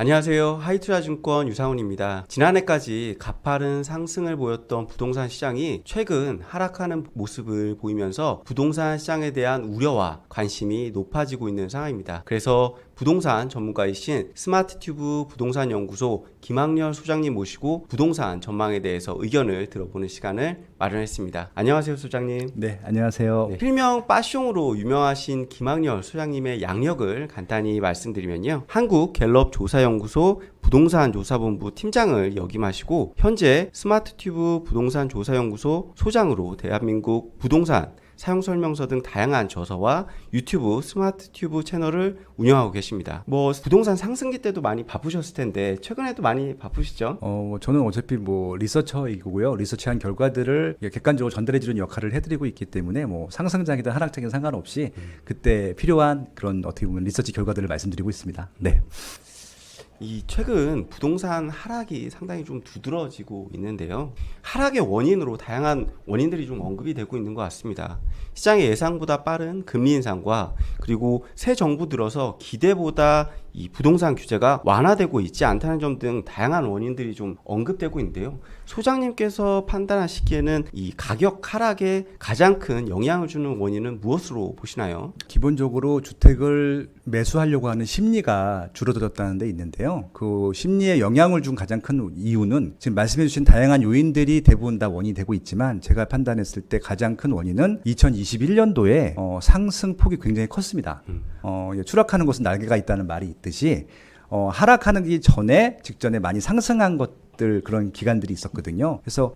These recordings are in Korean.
안녕하세요. 하이투자증권 유상훈입니다. 지난해까지 가파른 상승을 보였던 부동산 시장이 최근 하락하는 모습을 보이면서 부동산 시장에 대한 우려와 관심이 높아지고 있는 상황입니다. 그래서 부동산 전문가이신 스마트튜브 부동산연구소 김학렬 소장님 모시고 부동산 전망에 대해서 의견을 들어보는 시간을 마련했습니다. 안녕하세요, 소장님. 네, 안녕하세요. 필명 빠숑으로 유명하신 김학렬 소장님의 양력을 간단히 말씀드리면요. 한국갤럽 조사연구소 부동산조사본부 팀장을 역임하시고 현재 스마트튜브 부동산조사연구소 소장으로 대한민국 부동산 사용설명서 등 다양한 저서와 유튜브 스마트튜브 채널을 운영하고 계십니다. 부동산 상승기 때도 많이 바쁘셨을 텐데 최근에도 많이 바쁘시죠? 저는 어차피 리서처이고요. 리서치한 결과들을 객관적으로 전달해주는 역할을 해드리고 있기 때문에 상승장이든 하락장이든 상관없이 그때 필요한 그런 어떻게 보면 리서치 결과들을 말씀드리고 있습니다. 네. 이 최근 부동산 하락이 상당히 좀 두드러지고 있는데요. 하락의 원인으로 다양한 원인들이 좀 언급이 되고 있는 것 같습니다. 시장의 예상보다 빠른 금리 인상과 그리고 새 정부 들어서 기대보다 이 부동산 규제가 완화되고 있지 않다는 점 등 다양한 원인들이 좀 언급되고 있는데요. 소장님께서 판단하시기에는 이 가격 하락에 가장 큰 영향을 주는 원인은 무엇으로 보시나요? 기본적으로 주택을 매수하려고 하는 심리가 줄어들었다는 데 있는데요. 그 심리에 영향을 준 가장 큰 이유는 지금 말씀해 주신 다양한 요인들이 대부분 다 원인이 되고 있지만 제가 판단했을 때 가장 큰 원인은 2021년도에 상승폭이 굉장히 컸습니다. 추락하는 것은 날개가 있다는 말이 있듯이 하락하기 전에 직전에 많이 상승한 그런 기간들이 있었거든요. 그래서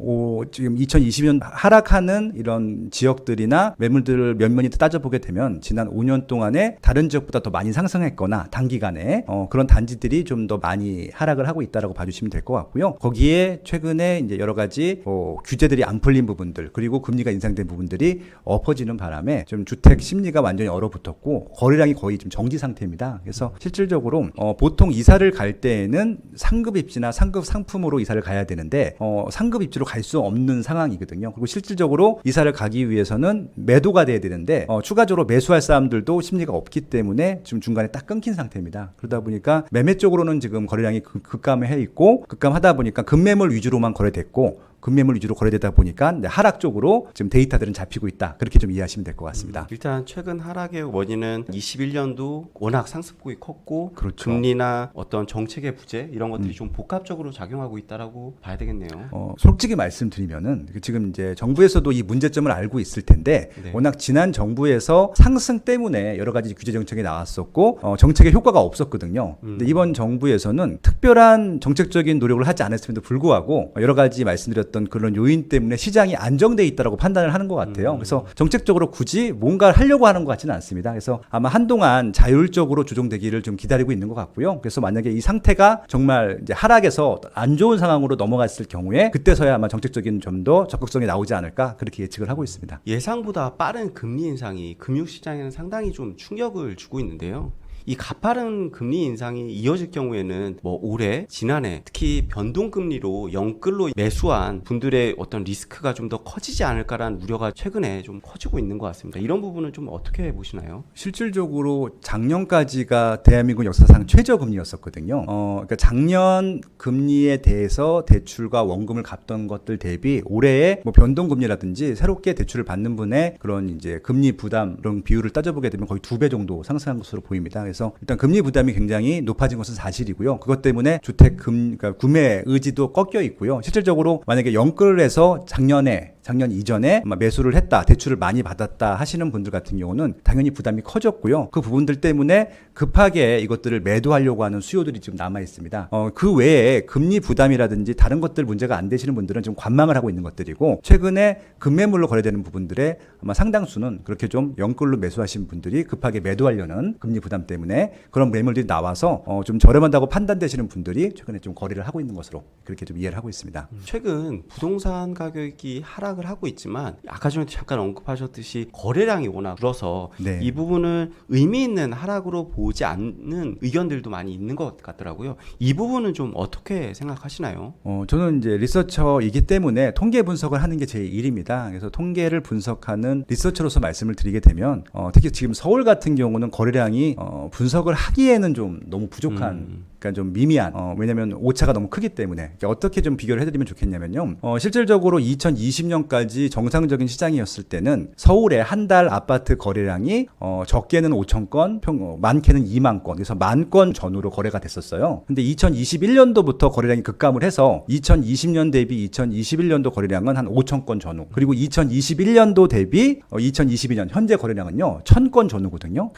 지금 2020년 하락하는 이런 지역들이나 매물들을 면면히 따져보게 되면 지난 5년 동안에 다른 지역보다 더 많이 상승했거나 단기간에 그런 단지들이 좀 더 많이 하락을 하고 있다라고 봐주시면 될 것 같고요. 거기에 최근에 이제 여러 가지 규제들이 안 풀린 부분들 그리고 금리가 인상된 부분들이 엎어지는 바람에 좀 주택 심리가 완전히 얼어붙었고 거래량이 거의 좀 정지 상태입니다. 그래서 실질적으로 보통 이사를 갈 때에는 상급 입지나 상급 상품으로 이사를 가야 되는데 상급 입지로 갈 수 없는 상황이거든요. 그리고 실질적으로 이사를 가기 위해서는 매도가 돼야 되는데 추가적으로 매수할 사람들도 심리가 없기 때문에 지금 중간에 딱 끊긴 상태입니다. 그러다 보니까 매매 쪽으로는 지금 거래량이 급감해 있고 급감하다 보니까 급매물 위주로만 거래됐고 금매물 위주로 거래되다 보니까 하락 쪽으로 지금 데이터들은 잡히고 있다. 그렇게 좀 이해하시면 될 것 같습니다. 일단 최근 하락의 원인은 21년도 워낙 상승폭이 컸고 그렇죠. 금리나 어떤 정책의 부재 이런 것들이 좀 복합적으로 작용하고 있다라고 봐야 되겠네요. 솔직히 말씀드리면은 지금 이제 정부에서도 이 문제점을 알고 있을 텐데 네. 워낙 지난 정부에서 상승 때문에 여러 가지 규제 정책이 나왔었고 정책의 효과가 없었거든요. 근데 이번 정부에서는 특별한 정책적인 노력을 하지 않았음에도 불구하고 여러 가지 말씀드렸던 그런 요인 때문에 시장이 안정돼 있다라고 판단을 하는 것 같아요. 그래서 정책적으로 굳이 뭔가를 하려고 하는 것 같지는 않습니다. 그래서 아마 한동안 자율적으로 조정되기를 좀 기다리고 있는 것 같고요. 그래서 만약에 이 상태가 정말 이제 하락에서 안 좋은 상황으로 넘어갔을 경우에 그때서야 아마 정책적인 좀 더 적극성이 나오지 않을까 그렇게 예측을 하고 있습니다. 예상보다 빠른 금리 인상이 금융시장에는 상당히 좀 충격을 주고 있는데요. 이 가파른 금리 인상이 이어질 경우에는 올해, 지난해 특히 변동금리로 영끌로 매수한 분들의 어떤 리스크가 좀 더 커지지 않을까라는 우려가 최근에 좀 커지고 있는 것 같습니다. 이런 부분은 좀 어떻게 보시나요? 실질적으로 작년까지가 대한민국 역사상 최저금리였었거든요. 그러니까 작년 금리에 대해서 대출과 원금을 갚던 것들 대비 올해의 변동금리라든지 새롭게 대출을 받는 분의 그런 이제 금리 부담 그런 비율을 따져보게 되면 거의 2배 정도 상승한 것으로 보입니다. 그래서 일단 금리 부담이 굉장히 높아진 것은 사실이고요. 그것 때문에 주택 그러니까 구매 의지도 꺾여 있고요. 실질적으로 만약에 영끌에서 작년 이전에 매수를 했다, 대출을 많이 받았다 하시는 분들 같은 경우는 당연히 부담이 커졌고요. 그 부분들 때문에 급하게 이것들을 매도하려고 하는 수요들이 지금 남아 있습니다. 그 외에 금리 부담이라든지 다른 것들 문제가 안 되시는 분들은 좀 관망을 하고 있는 것들이고 최근에 급매물로 거래되는 부분들의 아마 상당수는 그렇게 좀 영끌로 매수하신 분들이 급하게 매도하려는 금리 부담 때문에 그런 매물들이 나와서 좀 저렴하다고 판단되시는 분들이 최근에 좀 거래를 하고 있는 것으로 그렇게 좀 이해를 하고 있습니다. 최근 부동산 가격이 하락을 하고 있지만 아까 전에 잠깐 언급하셨듯이 거래량이 워낙 줄어서 네. 이 부분을 의미 있는 하락으로 보지 않는 의견들도 많이 있는 것 같더라고요. 이 부분은 좀 어떻게 생각하시나요? 저는 이제 리서처이기 때문에 통계 분석을 하는 게 제 일입니다. 그래서 통계를 분석하는 리서처로서 말씀을 드리게 되면 특히 지금 서울 같은 경우는 거래량이 분석을 하기에는 좀 너무 부족한 그러니까 좀 미미한 왜냐하면 오차가 너무 크기 때문에 그러니까 어떻게 좀 비교를 해드리면 좋겠냐면요. 실질적으로 2020년까지 정상적인 시장이었을 때는 서울의 한 달 아파트 거래량이 적게는 5천 건, 많게는 2만 건, 그래서 1만 건 전후로 거래가 됐었어요. 근데 2021년도부터 거래량이 급감을 해서 2020년 대비 2021년도 거래량은 한 5천 건 전후, 그리고 2021년도 대비 2022년 현재 거래량은요 1,000건 전후거든요.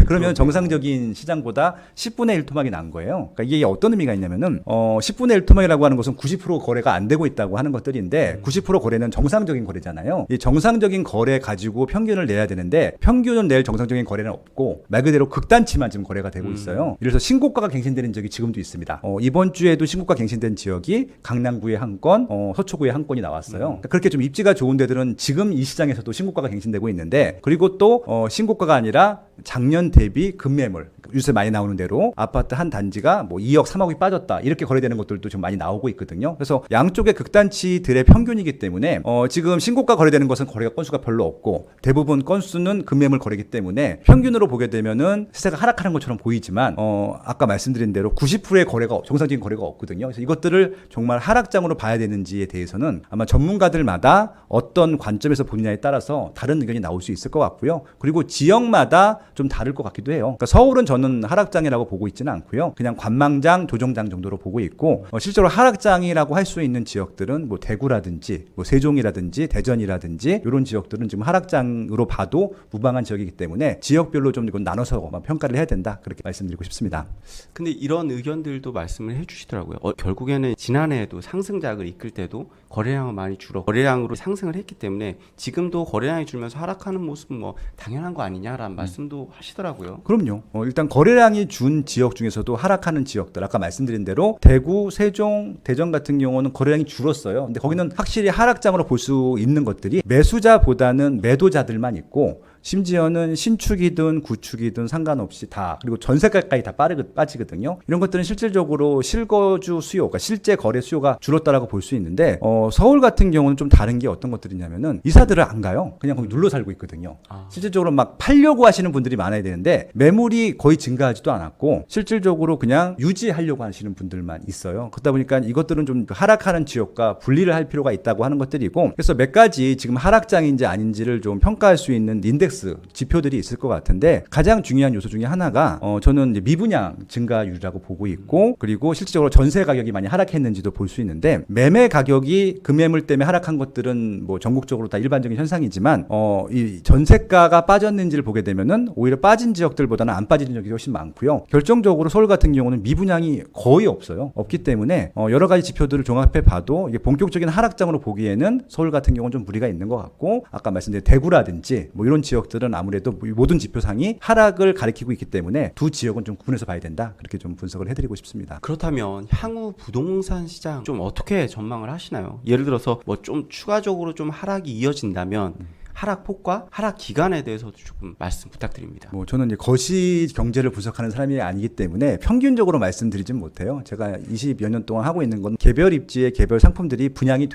그러면 정상적인 시장보다 10분의 1 토막이 난 거예요. 그러니까 이게 어떤 의미가 있냐면은 10분의 1 토막이라고 하는 것은 90% 거래가 안 되고 있다고 하는 것들인데 90% 거래는 정상적인 거래잖아요. 이 정상적인 거래 가지고 평균을 내야 되는데 평균을 낼 정상적인 거래는 없고 말 그대로 극단치만 지금 거래가 되고 있어요. 그래서 신고가가 갱신되는 지역이 지금도 있습니다. 이번 주에도 신고가 갱신된 지역이 강남구에 한 건, 서초구에 한 건이 나왔어요. 그러니까 그렇게 좀 입지가 좋은 데들은 지금 이 시장에서도 신고가가 갱신되고 있는데, 그리고 또 신고가가 아니라 작년 대비 급매물, 요새 많이 나오는 대로 아파트 한 단지가 뭐 2억 3억이 빠졌다 이렇게 거래되는 것들도 좀 많이 나오고 있거든요. 그래서 양쪽의 극단치들의 평균이기 때문에 지금 신고가 거래되는 것은 거래가 건수가 별로 없고 대부분 건수는 급매물 거래이기 때문에 평균으로 보게 되면은 시세가 하락하는 것처럼 보이지만 아까 말씀드린 대로 90%의 거래가 정상적인 거래가 없거든요. 그래서 이것들을 정말 하락장으로 봐야 되는지에 대해서는 아마 전문가들마다 어떤 관점에서 보느냐에 따라서 다른 의견이 나올 수 있을 것 같고요. 그리고 지역마다 좀 다를 것 같기도 해요. 그러니까 서울은 저는 하락장이라고 보고 있지는 않고요. 그냥 관망장, 조정장 정도로 보고 있고 실제로 하락장이라고 할 수 있는 지역들은 뭐 대구라든지 뭐 세종이라든지 대전이라든지 이런 지역들은 지금 하락장으로 봐도 무방한 지역이기 때문에 지역별로 좀 이건 나눠서 평가를 해야 된다. 그렇게 말씀드리고 싶습니다. 근데 이런 의견들도 말씀을 해주시더라고요. 결국에는 지난해에도 상승작을 이끌 때도 거래량은 많이 줄어 거래량으로 상승을 했기 때문에 지금도 거래량이 줄면서 하락하는 모습은 뭐 당연한 거 아니냐라는 말씀도 하시더라고요. 그럼요. 일단 거래량이 준 지역 중에서도 하락하는 지역들, 아까 말씀드린 대로 대구, 세종, 대전 같은 경우는 거래량이 줄었어요. 근데 거기는 확실히 하락장으로 볼 수 있는 것들이 매수자보다는 매도자들만 있고, 심지어는 신축이든 구축이든 상관없이 다, 그리고 전세가까지 다 빠지거든요. 이런 것들은 실질적으로 실거주 수요, 그러니까 실제 거래 수요가 줄었다라고 볼 수 있는데 서울 같은 경우는 좀 다른 게 어떤 것들이냐면은 이사들을 안 가요. 그냥 거기 눌러 살고 있거든요. 실질적으로 막 팔려고 하시는 분들이 많아야 되는데 매물이 거의 증가하지도 않았고 실질적으로 그냥 유지하려고 하시는 분들만 있어요. 그러다 보니까 이것들은 좀 하락하는 지역과 분리를 할 필요가 있다고 하는 것들이고, 그래서 몇 가지 지금 하락장인지 아닌지를 좀 평가할 수 있는 인덱스 지표들이 있을 것 같은데, 가장 중요한 요소 중에 하나가 저는 이제 미분양 증가율이라고 보고 있고, 그리고 실질적으로 전세 가격이 많이 하락했는지도 볼 수 있는데, 매매 가격이 급매물 때문에 하락한 것들은 뭐 전국적으로 다 일반적인 현상이지만 이 전세가가 빠졌는지를 보게 되면은 오히려 빠진 지역들보다는 안 빠진 지역이 훨씬 많고요. 결정적으로 서울 같은 경우는 미분양이 거의 없기 때문에 여러 가지 지표들을 종합해 봐도 이게 본격적인 하락장으로 보기에는 서울 같은 경우는 좀 무리가 있는 것 같고, 아까 말씀드린 대구라든지 뭐 이런 지역들은 아무래도 모든 지표상이 하락을 가리키고 있기 때문에 두 지역은 좀 구분해서 봐야 된다. 그렇게 좀 분석을 해드리고 싶습니다. 그렇다면 향후 부동산 시장 좀 어떻게 전망을 하시나요? 예를 들어서 뭐 좀 추가적으로 좀 하락이 이어진다면 하락폭과 하락 기간에 대해서도 조금 말씀 부탁드립니다. 뭐 저는 이제 거시 경제를 분석하는 사람이 아니기 때문에 평균적으로 말씀드리진 못해요. 제가 20여 년 동안 하고 있는 건 개별 입지의 개별 상품들이 분양이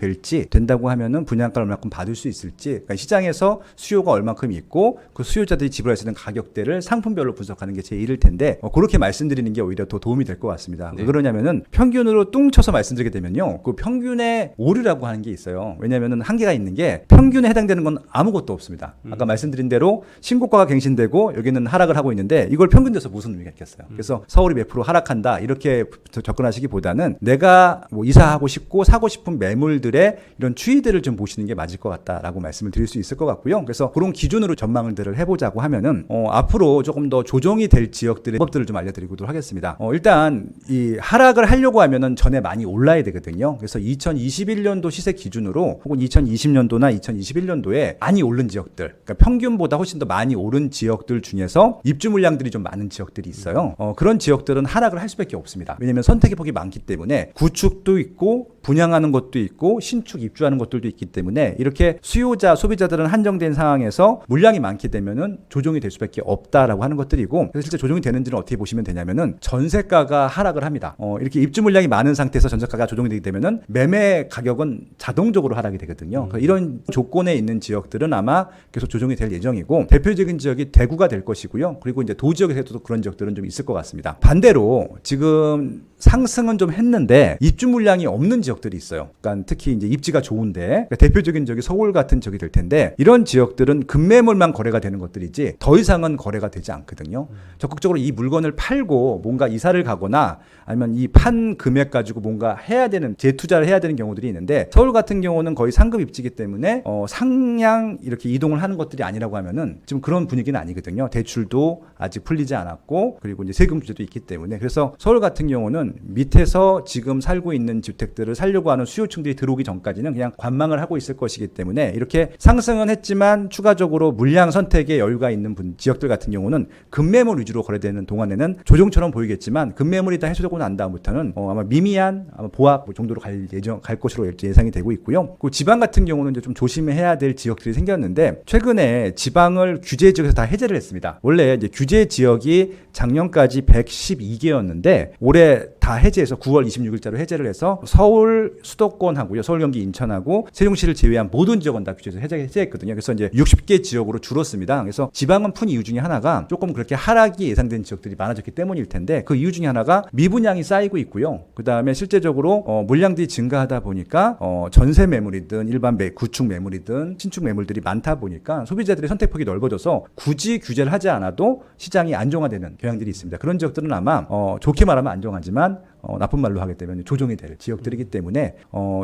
된다고 하면은 분양가를 얼마큼 받을 수 있을지, 그러니까 시장에서 수요가 얼마큼 있고 그 수요자들이 지불할 수 있는 가격대를 상품별로 분석하는 게 제 일일 텐데 그렇게 말씀드리는 게 오히려 더 도움이 될 것 같습니다. 네. 왜 그러냐면은 평균으로 뚱쳐서 말씀드리게 되면요, 그 평균의 오류라고 하는 게 있어요. 왜냐면은 한계가 있는 게 평균에 해당되는 건 아무것도 없습니다. 아까 말씀드린 대로 신고가가 갱신되고 여기는 하락을 하고 있는데 이걸 평균돼서 무슨 의미가 있겠어요. 그래서 서울이 몇 프로 하락한다 이렇게 접근하시기보다는 내가 뭐 이사하고 싶고 사고 싶은 매물들의 이런 추이들을 좀 보시는 게 맞을 것 같다라고 말씀을 드릴 수 있을 것 같고요. 그래서 그런 기준으로 전망들을 해보자고 하면은 앞으로 조금 더 조정이 될 지역들의 법들을 좀 알려드리도록 하겠습니다. 일단 이 하락을 하려고 하면은 전에 많이 올라야 되거든요. 그래서 2021년도 시세 기준으로 혹은 2020년도나 2021년도에 많이 오른 지역들, 그러니까 평균보다 훨씬 더 많이 오른 지역들 중에서 입주 물량들이 좀 많은 지역들이 있어요. 그런 지역들은 하락을 할 수밖에 없습니다. 왜냐하면 선택의 폭이 많기 때문에 구축도 있고 분양하는 것도 있고 신축 입주하는 것들도 있기 때문에 이렇게 수요자 소비자들은 한정된 상황에서 물량이 많게 되면은 조정이 될 수밖에 없다라고 하는 것들이고, 그래서 실제 조정이 되는지는 어떻게 보시면 되냐면은 전세가가 하락을 합니다. 이렇게 입주 물량이 많은 상태에서 전세가가 조정이 되게 되면은 매매 가격은 자동적으로 하락이 되거든요. 그러니까 이런 조건에 있는 지역들은 지역들은 아마 계속 조정이 될 예정이고 대표적인 지역이 대구가 될 것이고요. 그리고 이제 도지역에서도 그런 지역들은 좀 있을 것 같습니다. 반대로 지금 상승은 좀 했는데 입주 물량이 없는 지역들이 있어요. 그러니까 특히 이제 입지가 좋은데 그러니까 대표적인 지역이 서울 같은 지역이 될 텐데 이런 지역들은 급매물만 거래가 되는 것들이지 더 이상은 거래가 되지 않거든요. 적극적으로 이 물건을 팔고 뭔가 이사를 가거나 아니면 이 판 금액 가지고 뭔가 해야 되는 재투자를 해야 되는 경우들이 있는데 서울 같은 경우는 거의 상급 입지이기 때문에 상향 이렇게 이동을 하는 것들이 아니라고 하면은 지금 그런 분위기는 아니거든요. 대출도 아직 풀리지 않았고 그리고 이제 세금 규제도 있기 때문에 그래서 서울 같은 경우는 밑에서 지금 살고 있는 주택들을 살려고 하는 수요층들이 들어오기 전까지는 그냥 관망을 하고 있을 것이기 때문에 이렇게 상승은 했지만 추가적으로 물량 선택에 여유가 있는 지역들 같은 경우는 급매물 위주로 거래되는 동안에는 조정처럼 보이겠지만 급매물이 다 해소되고 난 다음부터는 아마 미미한 보합 정도로 갈 것으로 예상이 되고 있고요. 그 지방 같은 경우는 이제 좀 조심해야 될 지역들이 생겼는데 최근에 지방을 규제 지역에서 다 해제를 했습니다. 원래 이제 규제 지역이 작년까지 112개였는데 올해 다 해제해서 9월 26일자로 해제를 해서 서울 수도권하고요. 서울, 경기, 인천하고 세종시를 제외한 모든 지역은 다 규제해서 해제했거든요. 그래서 이제 60개 지역으로 줄었습니다. 그래서 지방은 푼 이유 중에 하나가 조금 그렇게 하락이 예상된 지역들이 많아졌기 때문일 텐데 그 이유 중에 하나가 미분양이 쌓이고 있고요. 그다음에 실제적으로 물량들이 증가하다 보니까 전세 매물이든 일반 구축 매물이든 신축 매물들이 많다 보니까 소비자들의 선택폭이 넓어져서 굳이 규제를 하지 않아도 시장이 안정화되는 경향들이 있습니다. 그런 지역들은 아마 좋게 말하면 안정하지만 나쁜 말로 하게 되면 조정이 될 지역들이기 때문에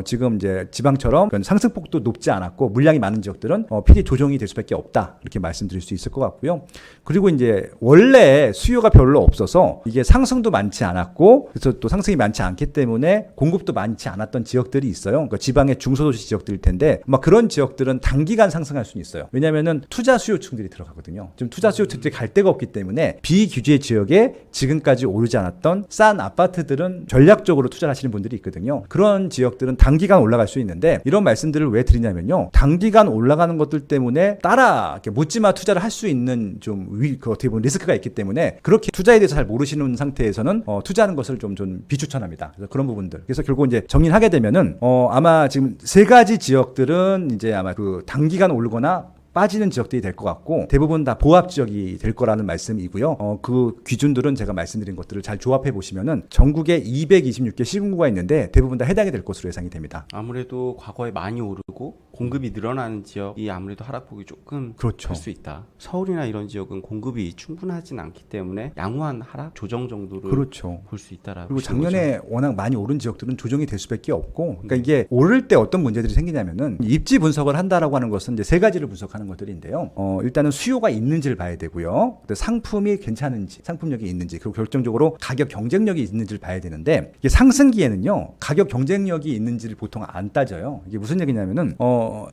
지금 이제 지방처럼 상승폭도 높지 않았고 물량이 많은 지역들은 필히 조정이 될 수밖에 없다 이렇게 말씀드릴 수 있을 것 같고요. 그리고 이제 원래 수요가 별로 없어서 이게 상승도 많지 않았고 그래서 또 상승이 많지 않기 때문에 공급도 많지 않았던 지역들이 있어요. 그러니까 지방의 중소도시 지역들일 텐데 막 그런 지역들은 단기간 상승할 수는 있어요. 왜냐하면은 투자 수요층들이 들어가거든요. 지금 투자 수요층들이 갈 데가 없기 때문에 비규제 지역에 지금까지 오르지 않았던 싼 아파트들은 전략적으로 투자를 하시는 분들이 있거든요. 그런 지역들은 단기간 올라갈 수 있는데 이런 말씀들을 왜 드리냐면요. 단기간 올라가는 것들 때문에 따라 이렇게 묻지마 투자를 할 수 있는 좀 어떻게 보면 리스크가 있기 때문에 그렇게 투자에 대해서 잘 모르시는 상태에서는 투자하는 것을 좀 비추천합니다. 그래서 그런 부분들. 그래서 결국 이제 정리를 하게 되면은 아마 지금 세 가지 지역들은 이제 아마 그 단기간 오르거나 빠지는 지역들이 될 것 같고 대부분 다 보합 지역이 될 거라는 말씀이고요. 그 기준들은 제가 말씀드린 것들을 잘 조합해 보시면은 전국에 226개 시군구가 있는데 대부분 다 해당이 될 것으로 예상이 됩니다. 아무래도 과거에 많이 오르고 공급이 늘어나는 지역이 아무래도 하락폭이 조금 그렇죠. 클 수 있다. 서울이나 이런 지역은 공급이 충분하진 않기 때문에 양호한 하락 조정 정도를 그렇죠. 볼 수 있다라고. 그리고 작년에 워낙 많이 오른 지역들은 조정이 될 수밖에 없고 그러니까 이게 오를 때 어떤 문제들이 생기냐면은 입지 분석을 한다라고 하는 것은 이제 세 가지를 분석하는 것들인데요. 일단은 수요가 있는지를 봐야 되고요. 상품이 괜찮은지, 상품력이 있는지, 그리고 결정적으로 가격 경쟁력이 있는지를 봐야 되는데 이게 상승기에는요, 가격 경쟁력이 있는지를 보통 안 따져요. 이게 무슨 얘기냐면은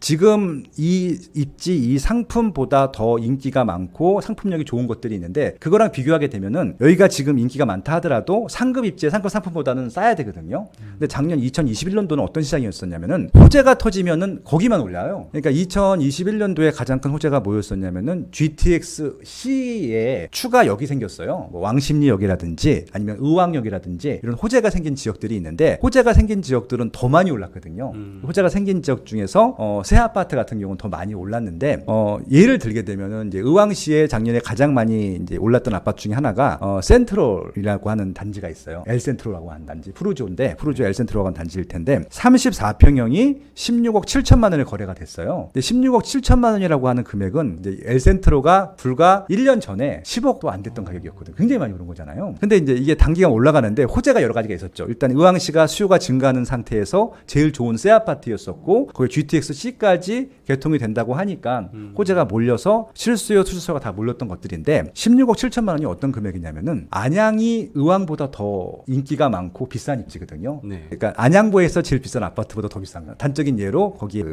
지금 이 입지, 이 상품보다 더 인기가 많고 상품력이 좋은 것들이 있는데 그거랑 비교하게 되면은 여기가 지금 인기가 많다 하더라도 상급 입지의 상품보다는 싸야 되거든요. 근데 작년 2021년도는 어떤 시장이었었냐면은 호재가 터지면은 거기만 올라요. 그러니까 2021년도에 가장 큰 호재가 뭐였었냐면은 GTX-C에 추가역이 생겼어요. 뭐 왕십리역이라든지 아니면 의왕역이라든지 이런 호재가 생긴 지역들이 있는데 호재가 생긴 지역들은 더 많이 올랐거든요. 호재가 생긴 지역 중에서 새 아파트 같은 경우는 더 많이 올랐는데 예를 들게 되면은 이제 의왕시에 작년에 가장 많이 이제 올랐던 아파트 중에 하나가 센트럴이라고 하는 단지가 있어요. 엘센트로라고 하는 단지, 푸르조인데 푸르조 엘센트로라고 하는 단지일 텐데 34평형이 16억 7천만 원에 거래가 됐어요. 근데 16억 7천만 원이라고 하는 금액은 이제 엘센트로가 불과 1년 전에 10억도 안 됐던 가격이었거든요. 굉장히 많이 오른 거잖아요. 근데 이제 이게 단기간 올라가는데 호재가 여러 가지가 있었죠. 일단 의왕시가 수요가 증가하는 상태에서 제일 좋은 새 아파트였었고 거기 GTX-C까지 개통이 된다고 하니까 호재가 몰려서 실수요, 투자수요가 다 몰렸던 것들인데 16억 7천만 원이 어떤 금액이냐면은 안양이 의왕보다 더 인기가 많고 비싼 입지거든요. 네. 그러니까 안양구에서 제일 비싼 아파트보다 더 비싼 거. 단적인 예로 거기에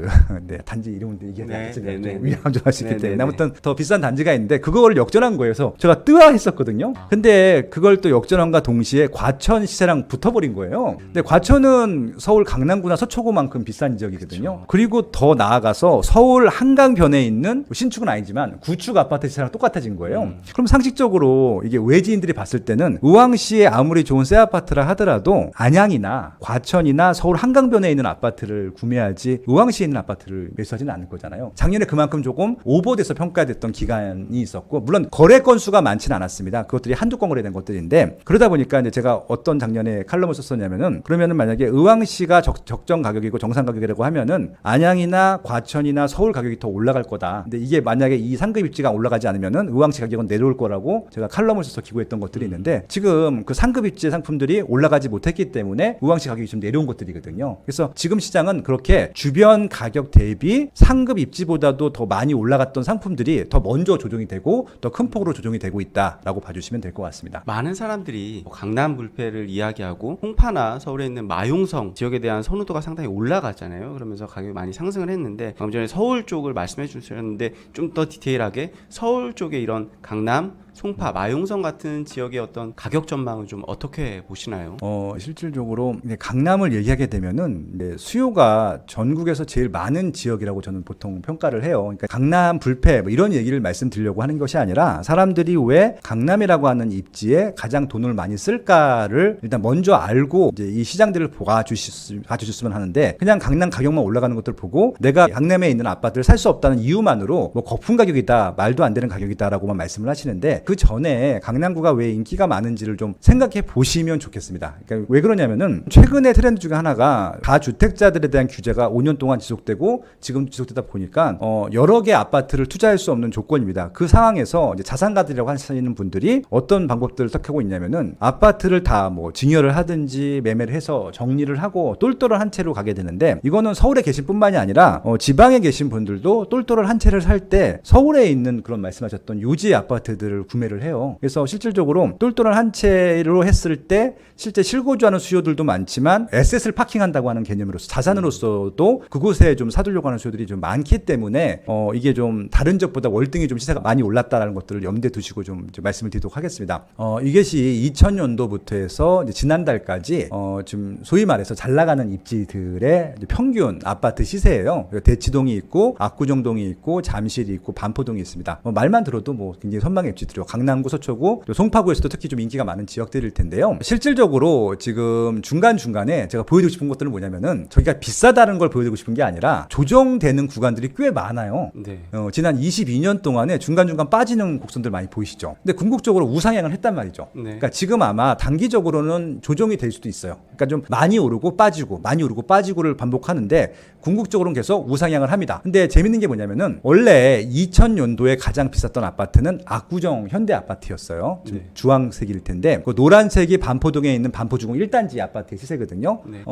네, 단지 이름은 이게 위험 좀 할 수 있기 때문에 아무튼 더 비싼 단지가 있는데 그걸 역전한 거예요. 그래서 제가 뜨아했었거든요. 근데 그걸 또 역전함과 동시에 과천 시세랑 붙어버린 거예요. 근데 과천은 서울 강남구나 서초구만큼 비싼 지역이거든요. 그리고 더 나아가서 서울 한강변에 있는 신축은 아니지만 구축 아파트 시세랑 똑같아진 거예요. 그럼 상식적으로 이게 외지인들이 봤을 때는 의왕시에 아무리 좋은 새 아파트라 하더라도 안양이나 과천이나 서울 한강변에 있는 아파트를 구매하지 의왕시에 있는 아파트를 매수하지는 않을 거잖아요. 작년에 그만큼 그만큼 조금 오버돼서 평가됐던 기간이 있었고, 물론 거래 건수가 많지는 않았습니다. 그것들이 한두 건 거래된 것들인데, 그러다 보니까 이제 제가 어떤 작년에 칼럼을 썼었냐면은, 그러면은 만약에 의왕시가 적정 가격이고 정상 가격이라고 하면은 안양이나 과천이나 서울 가격이 더 올라갈 거다. 근데 이게 만약에 이 상급 입지가 올라가지 않으면은 의왕시 가격은 내려올 거라고 제가 칼럼을 써서 기고했던 것들이 있는데, 지금 그 상급 입지의 상품들이 올라가지 못했기 때문에 의왕시 가격이 좀 내려온 것들이거든요. 그래서 지금 시장은 그렇게 주변 가격 대비 상급 입지보다도 더 많이 올라갔던 상품들이 더 먼저 조정이 되고 더 큰 폭으로 조정이 되고 있다라고 봐주시면 될 것 같습니다. 많은 사람들이 강남 불패를 이야기하고 홍파나 서울에 있는 마용성 지역에 대한 선호도가 상당히 올라갔잖아요. 그러면서 가격이 많이 상승을 했는데, 방금 전에 서울 쪽을 말씀해 주셨는데 좀 더 디테일하게 서울 쪽에 이런 강남, 송파, 마용성 같은 지역의 어떤 가격 전망을 좀 어떻게 보시나요? 실질적으로 강남을 얘기하게 되면은 수요가 전국에서 제일 많은 지역이라고 저는 보통 평가를 해요. 그러니까 강남 불패 뭐 이런 얘기를 말씀드리려고 하는 것이 아니라, 사람들이 왜 강남이라고 하는 입지에 가장 돈을 많이 쓸까를 일단 먼저 알고 이제 이 시장들을 봐주셨으면 하는데, 그냥 강남 가격만 올라가는 것들 보고 내가 강남에 있는 아파트를 살 수 없다는 이유만으로 뭐 거품 가격이다, 말도 안 되는 가격이다라고만 말씀을 하시는데, 그 전에 강남구가 왜 인기가 많은지를 좀 생각해 보시면 좋겠습니다. 그러니까 왜 그러냐면은 최근의 트렌드 중에 하나가 다주택자들에 대한 규제가 5년 동안 지속되고 지금 지속되다 보니까 여러 개 아파트를 투자할 수 없는 조건입니다. 그 상황에서 이제 자산가들이라고 하시는 분들이 어떤 방법들을 택하고 있냐면은 아파트를 다 뭐 증여를 하든지 매매를 해서 정리를 하고 똘똘한 한 채로 가게 되는데, 이거는 서울에 계신 뿐만이 아니라 지방에 계신 분들도 똘똘한 한 채를 살 때 서울에 있는 그런 말씀하셨던 요지 아파트들을 구매를 해요. 그래서 실질적으로 똘똘한 한 채로 했을 때 실제 실거주하는 수요들도 많지만 에셋을 파킹한다고 하는 개념으로서 자산으로서도 그곳에 좀 사두려고 하는 수요들이 좀 많기 때문에 이게 좀 다른 지역보다 월등히 좀 시세가 많이 올랐다라는 것들을 염두에 두시고 좀 말씀을 드리도록 하겠습니다. 이것이 2000년도부터 해서 이제 지난달까지 좀 소위 말해서 잘 나가는 입지들의 평균 아파트 시세예요. 대치동이 있고 압구정동이 있고 잠실이 있고 반포동이 있습니다. 말만 들어도 뭐 굉장히 선망의 입지들이요. 강남구, 서초구, 또 송파구에서도 특히 좀 인기가 많은 지역들일 텐데요. 실질적으로 지금 중간중간에 제가 보여드리고 싶은 것들은 뭐냐면은, 저희가 비싸다는 걸 보여드리고 싶은 게 아니라 조정되는 구간들이 꽤 많아요. 네. 지난 22년 동안에 중간중간 빠지는 곡선들 많이 보이시죠. 근데 궁극적으로 우상향을 했단 말이죠. 네. 그러니까 지금 아마 단기적으로는 조정이 될 수도 있어요. 그러니까 좀 많이 오르고 빠지고 많이 오르고 빠지고를 반복하는데, 궁극적으로는 계속 우상향을 합니다. 근데 재밌는 게 뭐냐면은, 원래 2000년도에 가장 비쌌던 아파트는 압구정 현대 아파트였어요. 네. 주황색일 텐데, 그 노란색이 반포동에 있는 반포주공 1단지 아파트의 시세거든요. 네.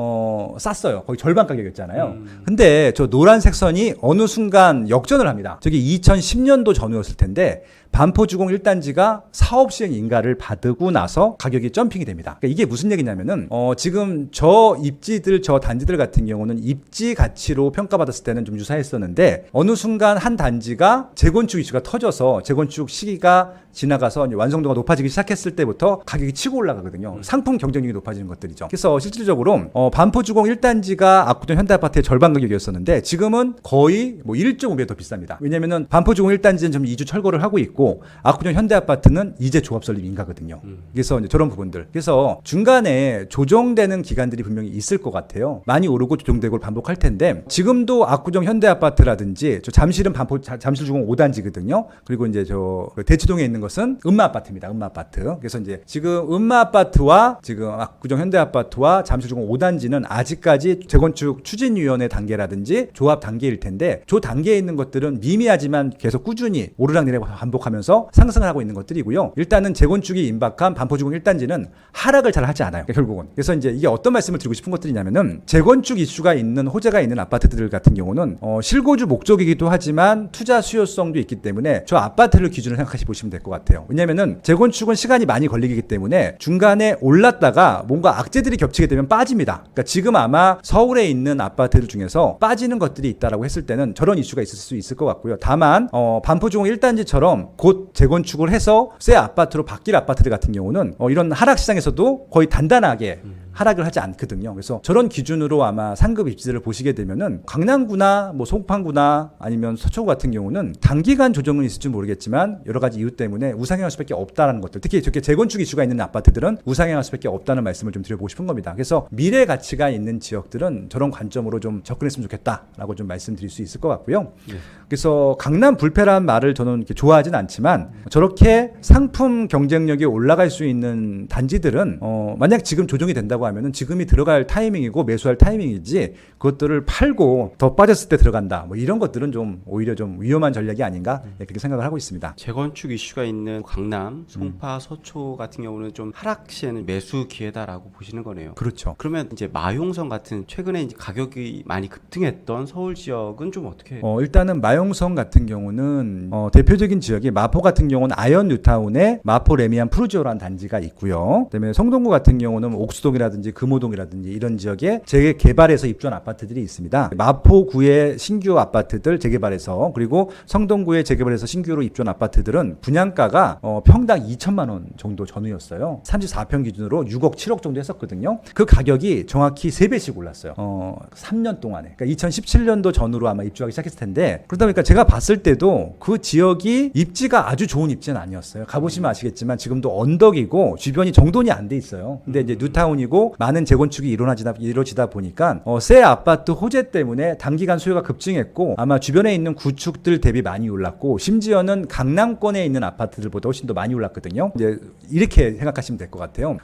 쌌어요. 거의 절반 가격이었잖아요. 근데 저 노란색 선이 어느 순간 역전을 합니다. 저게 2010년도 전후였을 텐데, 반포주공 1단지가 사업 시행 인가를 받고 나서 가격이 점핑이 됩니다. 그러니까 이게 무슨 얘기냐면은, 지금 저 입지들, 저 단지들 같은 경우는 입지 가치로 평가받았을 때는 좀 유사했었는데, 어느 순간 한 단지가 재건축 이슈가 터져서 재건축 시기가 지나가서 이제 완성도가 높아지기 시작했을 때부터 가격이 치고 올라가거든요. 상품 경쟁력이 높아지는 것들이죠. 그래서 실질적으로 반포주공 1단지가 압구정 현대아파트의 절반 가격이었었는데, 지금은 거의 뭐 1.5배 더 비쌉니다. 왜냐면은 반포주공 1단지는 좀 2주 철거를 하고 있고, 압구정 현대아파트는 이제 조합 설립 인가거든요. 그래서 이제 저런 부분들. 그래서 중간에 조정되는 기간들이 분명히 있을 것 같아요. 많이 오르고 조정되고 반복할 텐데, 지금도 압구정 현대아파트라든지 저 잠실은 잠실주공 5단지거든요. 그리고 이제 저 대치동에 있는 것은 음마아파트입니다. 음마아파트. 그래서 이제 지금 음마아파트와 지금 압구정 현대아파트와 잠실주공 5단지는 아직까지 재건축 추진위원회 단계라든지 조합 단계일 텐데, 저 단계에 있는 것들은 미미하지만 계속 꾸준히 오르락내리락 반복하면서 상승을 하고 있는 것들이고요. 일단은 재건축이 임박한 반포주공 1단지는 하락을 잘 하지 않아요. 결국은. 그래서 이제 이게 어떤 말씀을 드리고 싶은 것들이냐면은, 재건축 이슈가 있는 호재가 있는 아파트들 같은 경우는 실거주 목적이기도 하지만 투자 수요성도 있기 때문에 저 아파트를 기준으로 생각하시 보시면 될 것 같아요. 왜냐면은 재건축은 시간이 많이 걸리기 때문에 중간에 올랐다가 뭔가 악재들이 겹치게 되면 빠집니다. 그러니까 지금 아마 서울에 있는 아파트들 중에서 빠지는 것들이 있다라고 했을 때는 저런 이슈가 있을 수 있을 것 같고요. 다만 반포주공 1단지처럼 곧 재건축을 해서 새 아파트로 바뀔 아파트들 같은 경우는 이런 하락 시장에서도 거의 단단하게 하락을 하지 않거든요. 그래서 저런 기준으로 아마 상급 입지들을 보시게 되면은 강남구나 뭐 송파구나 아니면 서초구 같은 경우는 단기간 조정은 있을지 모르겠지만 여러 가지 이유 때문에 우상향할 수밖에 없다라는 것들, 특히 저렇게 재건축 이슈가 있는 아파트들은 우상향할 수밖에 없다는 말씀을 좀 드려보고 싶은 겁니다. 그래서 미래 가치가 있는 지역들은 저런 관점으로 좀 접근했으면 좋겠다라고 좀 말씀드릴 수 있을 것 같고요. 네. 그래서 강남 불패라는 말을 저는 이렇게 좋아하진 않지만 저렇게 상품 경쟁력이 올라갈 수 있는 단지들은 만약 지금 조정이 된다고 하면은 지금이 들어갈 타이밍이고 매수할 타이밍이지 그것들을 팔고 더 빠졌을 때 들어간다 뭐 이런 것들은 좀 오히려 좀 위험한 전략이 아닌가 그렇게 생각을 하고 있습니다. 재건축 이슈가 있는 강남, 송파, 서초 같은 경우는 좀 하락 시에는 매수 기회다라고 보시는 거네요. 그렇죠. 그러면 이제 마용성 같은 최근에 이제 가격이 많이 급등했던 서울 지역은 좀 어떻게? 일단은 마용성 같은 경우는 대표적인 지역이 마포 같은 경우는 아현 뉴타운에 마포 레미안 푸르지오라는 단지가 있고요. 그다음에 성동구 같은 경우는 옥수동이라든지 금호동이라든지 이런 지역에 재개발해서 입주한 아파트들이 있습니다. 마포구의 신규 아파트들 재개발해서 그리고 성동구에 재개발해서 신규로 입주한 아파트들은 분양가가 평당 2천만 원 정도 전후였어요. 34평 기준으로 6억 7억 정도 했었거든요. 그 가격이 정확히 3배씩 올랐어요. 3년 동안에. 그러니까 2017년도 전후로 아마 입주하기 시작했을 텐데 그러다 보니까 제가 봤을 때도 그 지역이 입지가 아주 좋은 입지는 아니었어요. 가보시면 아시겠지만 지금도 언덕이고 주변이 정돈이 안 돼 있어요. 근데 이제 뉴타운이고 많은 재건축이 이루어지다 보니까 새 아파트 호재 때문에 단기간 수요가 급증했고 아마 주변에 있는 구축들 대비 많이 올랐고 심지어는 강남권에 있는 아파트들보다 훨씬 더 많이 올랐거든요. 이제 이렇게 생각하시면 될 것 같아요.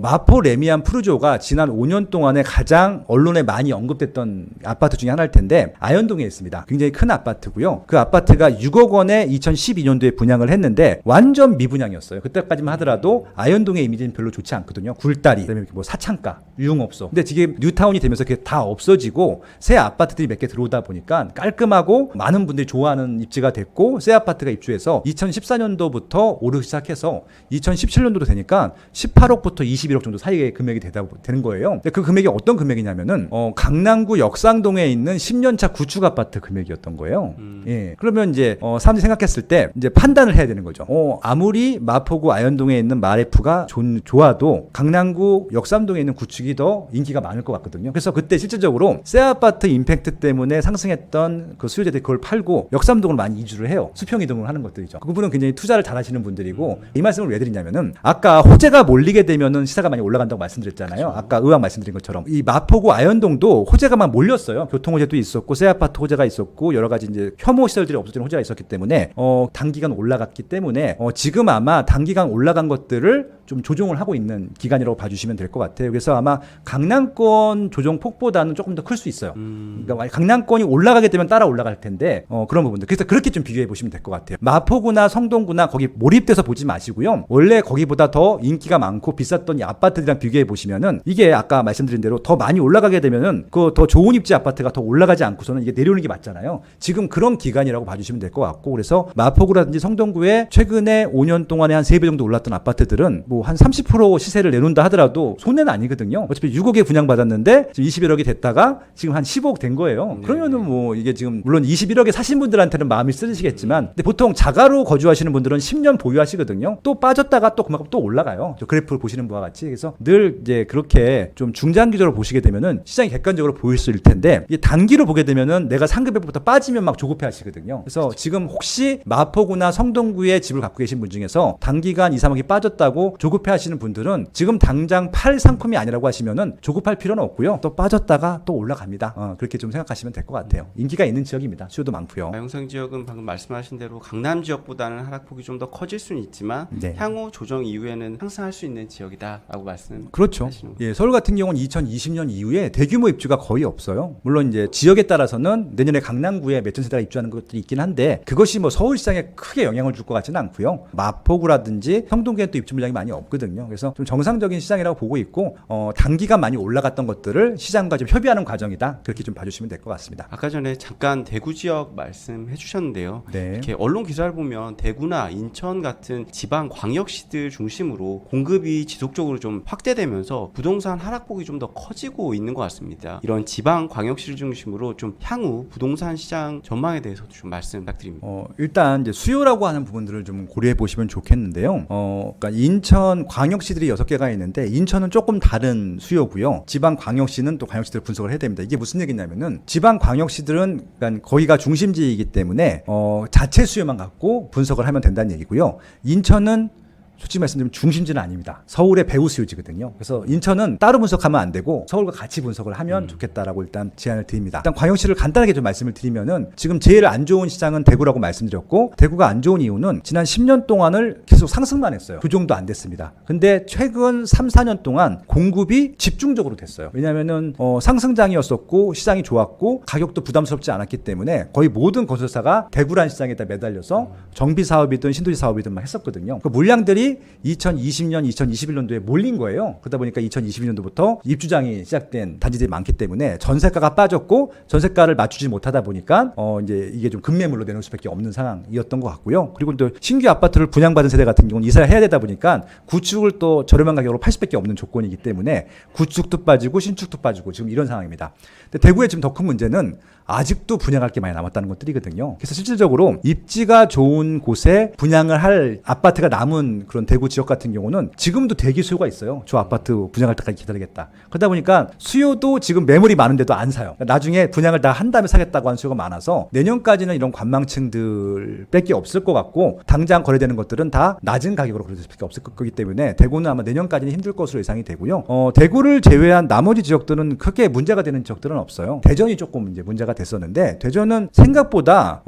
마포 레미안 푸르조가 지난 5년 동안에 가장 언론에 많이 언급됐던 아파트 중에 하나일 텐데 아현동에 있습니다. 굉장히 큰 아파트고요. 그 아파트가 6억 원에 2012년도에 분양을 했는데 완전 미분양이었어요. 그때까지만 하더라도 아현동의 이미지는 별로 좋지 않거든요. 굴다리, 그다음에 뭐 사창가, 유흥업소. 근데 지금 뉴타운이 되면서 그게 다 없어지고 새 아파트들이 몇 개 들어오다 보니까 깔끔하고 많은 분들이 좋아하는 입지가 됐고 새 아파트가 입주해서 2014년도부터 오르기 시작해서 2017년도로 되니까 18억부터 21억 정도 사이의 금액이 되는 거예요. 근데 그 금액이 어떤 금액이냐면은 강남구 역상동에 있는 10년차 구축 아파트 금액이었던 거예요. 예. 그러면 이제 사람들이 생각했을 때 이제 판단을 해야 되는 거죠. 아무리 마포구 아현동에 있는 마레프가 좋아도 강남구 역삼동에 있는 구축이 더 인기가 많을 것 같거든요. 그래서 그때 실질적으로 새 아파트 임팩트 때문에 상승했던 그 수요자들이 그걸 팔고 역삼동을 많이 이주를 해요. 수평 이동을 하는 것들이죠. 그 부분은 굉장히 투자를 잘 하시는 분들이고 이 말씀을 왜 드리냐면은 아까 호재가 몰리게 되면은 시세가 많이 올라간다고 말씀드렸잖아요. 그렇죠. 아까 의왕 말씀드린 것처럼 이 마포구 아현동도 호재가 막 몰렸어요. 교통 호재도 있었고 새 아파트 호재가 있었고 여러 가지 이제 혐오 시설들이 없어지는 호재가 있었기 때문에 단기간 올라갔기 때문에 지금 아마 단기간 올라간 것들을 좀 조정을 하고 있는 기간이라고 봐주시면 될 것 같아요. 그래서 아마 강남권 조정 폭보다는 조금 더 클 수 있어요. 그러니까 강남권이 올라가게 되면 따라 올라갈 텐데 그런 부분들. 그래서 그렇게 좀 비교해 보시면 될 것 같아요. 마포구나 성동구나 거기 몰입돼서 보지 마시고요. 원래 거기보다 더 인기가 많고 비쌌던 이 아파트들이랑 비교해 보시면은 이게 아까 말씀드린 대로 더 많이 올라가게 되면은 그 더 좋은 입지 아파트가 더 올라가지 않고서는 이게 내려오는 게 맞잖아요. 지금 그런 기간이라고 봐주시면 될 것 같고 그래서 마포구라든지 성동구에 최근에 5년 동안에 한 3배 정도 올랐던 아파트들은 뭐 한 30% 시세를 내놓는다 하더라도 손해는 아니거든요. 어차피 6억에 분양받았는데 지금 21억이 됐다가 지금 한 15억 된 거예요. 그러면은 뭐 이게 지금 물론 21억에 사신 분들한테는 마음이 쓰시겠지만 근데 보통 자가로 거주하시는 분들은 10년 보유하시거든요. 또 빠졌다가 또 그만큼 또 올라가요. 저 그래프를 보시는 바와 같이. 그래서 늘 이제 그렇게 좀 중장기적으로 보시게 되면은 시장이 객관적으로 보일 수 있을 텐데 이게 단기로 보게 되면은 내가 상급액부터 빠지면 막 조급해 하시거든요. 그래서 지금 혹시 마포구나 성동구에 집을 갖고 계신 분 중에서 단기간 2, 3억이 빠졌다고 조급해 하시는 분들은 지금 당장 팔 상품이 아니라고 하시면은 조급할 필요는 없고요. 또 빠졌다가 또 올라갑니다. 그렇게 좀 생각하시면 될 것 같아요. 인기가 있는 지역입니다. 수요도 많고요. 마용성 지역은 방금 말씀하신 대로 강남 지역보다는 하락폭이 좀 더 커질 수는 있지만 네. 향후 조정 이후에는 상승할 수 있는 지역이다라고 말씀. 그렇죠. 예, 서울 같은 경우는 2020년 이후에 대규모 입주가 거의 없어요. 물론 이제 지역에 따라서는 내년에 강남구에 몇천 세대가 입주하는 것들이 있긴 한데 그것이 뭐 서울 시장에 크게 영향을 줄 것 같지는 않고요. 마포구라든지 성동구에 또 입주 물량이 많이 없거든요. 그래서 좀 정상적인 시장이라고 보고 있고 단기간 많이 올라갔던 것들을 시장과 좀 협의하는 과정이다. 그렇게 좀 봐주시면 될 것 같습니다. 아까 전에 잠깐 대구 지역 말씀해 주셨는데요. 네. 이렇게 언론 기사를 보면 대구나 인천 같은 지방 광역시들 중심으로 공급이 지속적으로 좀 확대되면서 부동산 하락폭이 좀 더 커지고 있는 것 같습니다. 이런 지방 광역시를 중심으로 좀 향후 부동산 시장 전망에 대해서도 좀 말씀 부탁드립니다. 일단 이제 수요라고 하는 부분들을 좀 고려해 보시면 좋겠는데요. 그러니까 인천 인천 광역시들이 6개가 있는데 인천은 조금 다른 수요고요. 지방 광역시는 또 광역시들을 분석을 해야 됩니다. 이게 무슨 얘기냐면은 지방 광역시들은 그러니까 거기가 중심지이기 때문에 자체 수요만 갖고 분석을 하면 된다는 얘기고요. 인천은 솔직히 말씀드리면 중심지는 아닙니다. 서울의 배후 수요지거든요. 그래서 인천은 따로 분석하면 안 되고 서울과 같이 분석을 하면 좋겠다라고 일단 제안을 드립니다. 일단 광역시를 간단하게 좀 말씀을 드리면은 지금 제일 안 좋은 시장은 대구라고 말씀드렸고, 대구가 안 좋은 이유는 지난 10년 동안을 계속 상승만 했어요. 조정도 안 됐습니다. 근데 최근 3, 4년 동안 공급이 집중적으로 됐어요. 왜냐면은 상승장이었었고 시장이 좋았고 가격도 부담스럽지 않았기 때문에 거의 모든 건설사가 대구라는 시장에다 매달려서 정비 사업이든 신도시 사업이든 막 했었거든요. 그 물량들이 2020년, 2021년도에 몰린 거예요. 그러다 보니까 2022년도부터 입주장이 시작된 단지들이 많기 때문에 전세가가 빠졌고 전세가를 맞추지 못하다 보니까 이제 이게 좀 급매물로 내놓을 수밖에 없는 상황이었던 것 같고요. 그리고 또 신규 아파트를 분양받은 세대 같은 경우는 이사를 해야 되다 보니까 구축을 또 저렴한 가격으로 80밖에 없는 조건이기 때문에 구축도 빠지고 신축도 빠지고 지금 이런 상황입니다. 근데 대구의 지금 더 큰 문제는 아직도 분양할 게 많이 남았다는 것들이거든요. 그래서 실질적으로 입지가 좋은 곳에 분양을 할 아파트가 남은 그런 대구 지역 같은 경우는 지금도 대기 수요가 있어요. 저 아파트 분양할 때까지 기다리겠다. 그러다 보니까 수요도 지금 매물이 많은데도 안 사요. 나중에 분양을 다 한 다음에 사겠다고 하는 수요가 많아서 내년까지는 이런 관망층들 밖에 없을 것 같고, 당장 거래되는 것들은 다 낮은 가격으로 거래될 수밖에 없을 거기 때문에 대구는 아마 내년까지는 힘들 것으로 예상이 되고요. 대구를 제외한 나머지 지역들은 크게 문제가 되는 지역들은 없어요. 대전이 조금 이제 문제가 됐었는데, 대전은 생각보다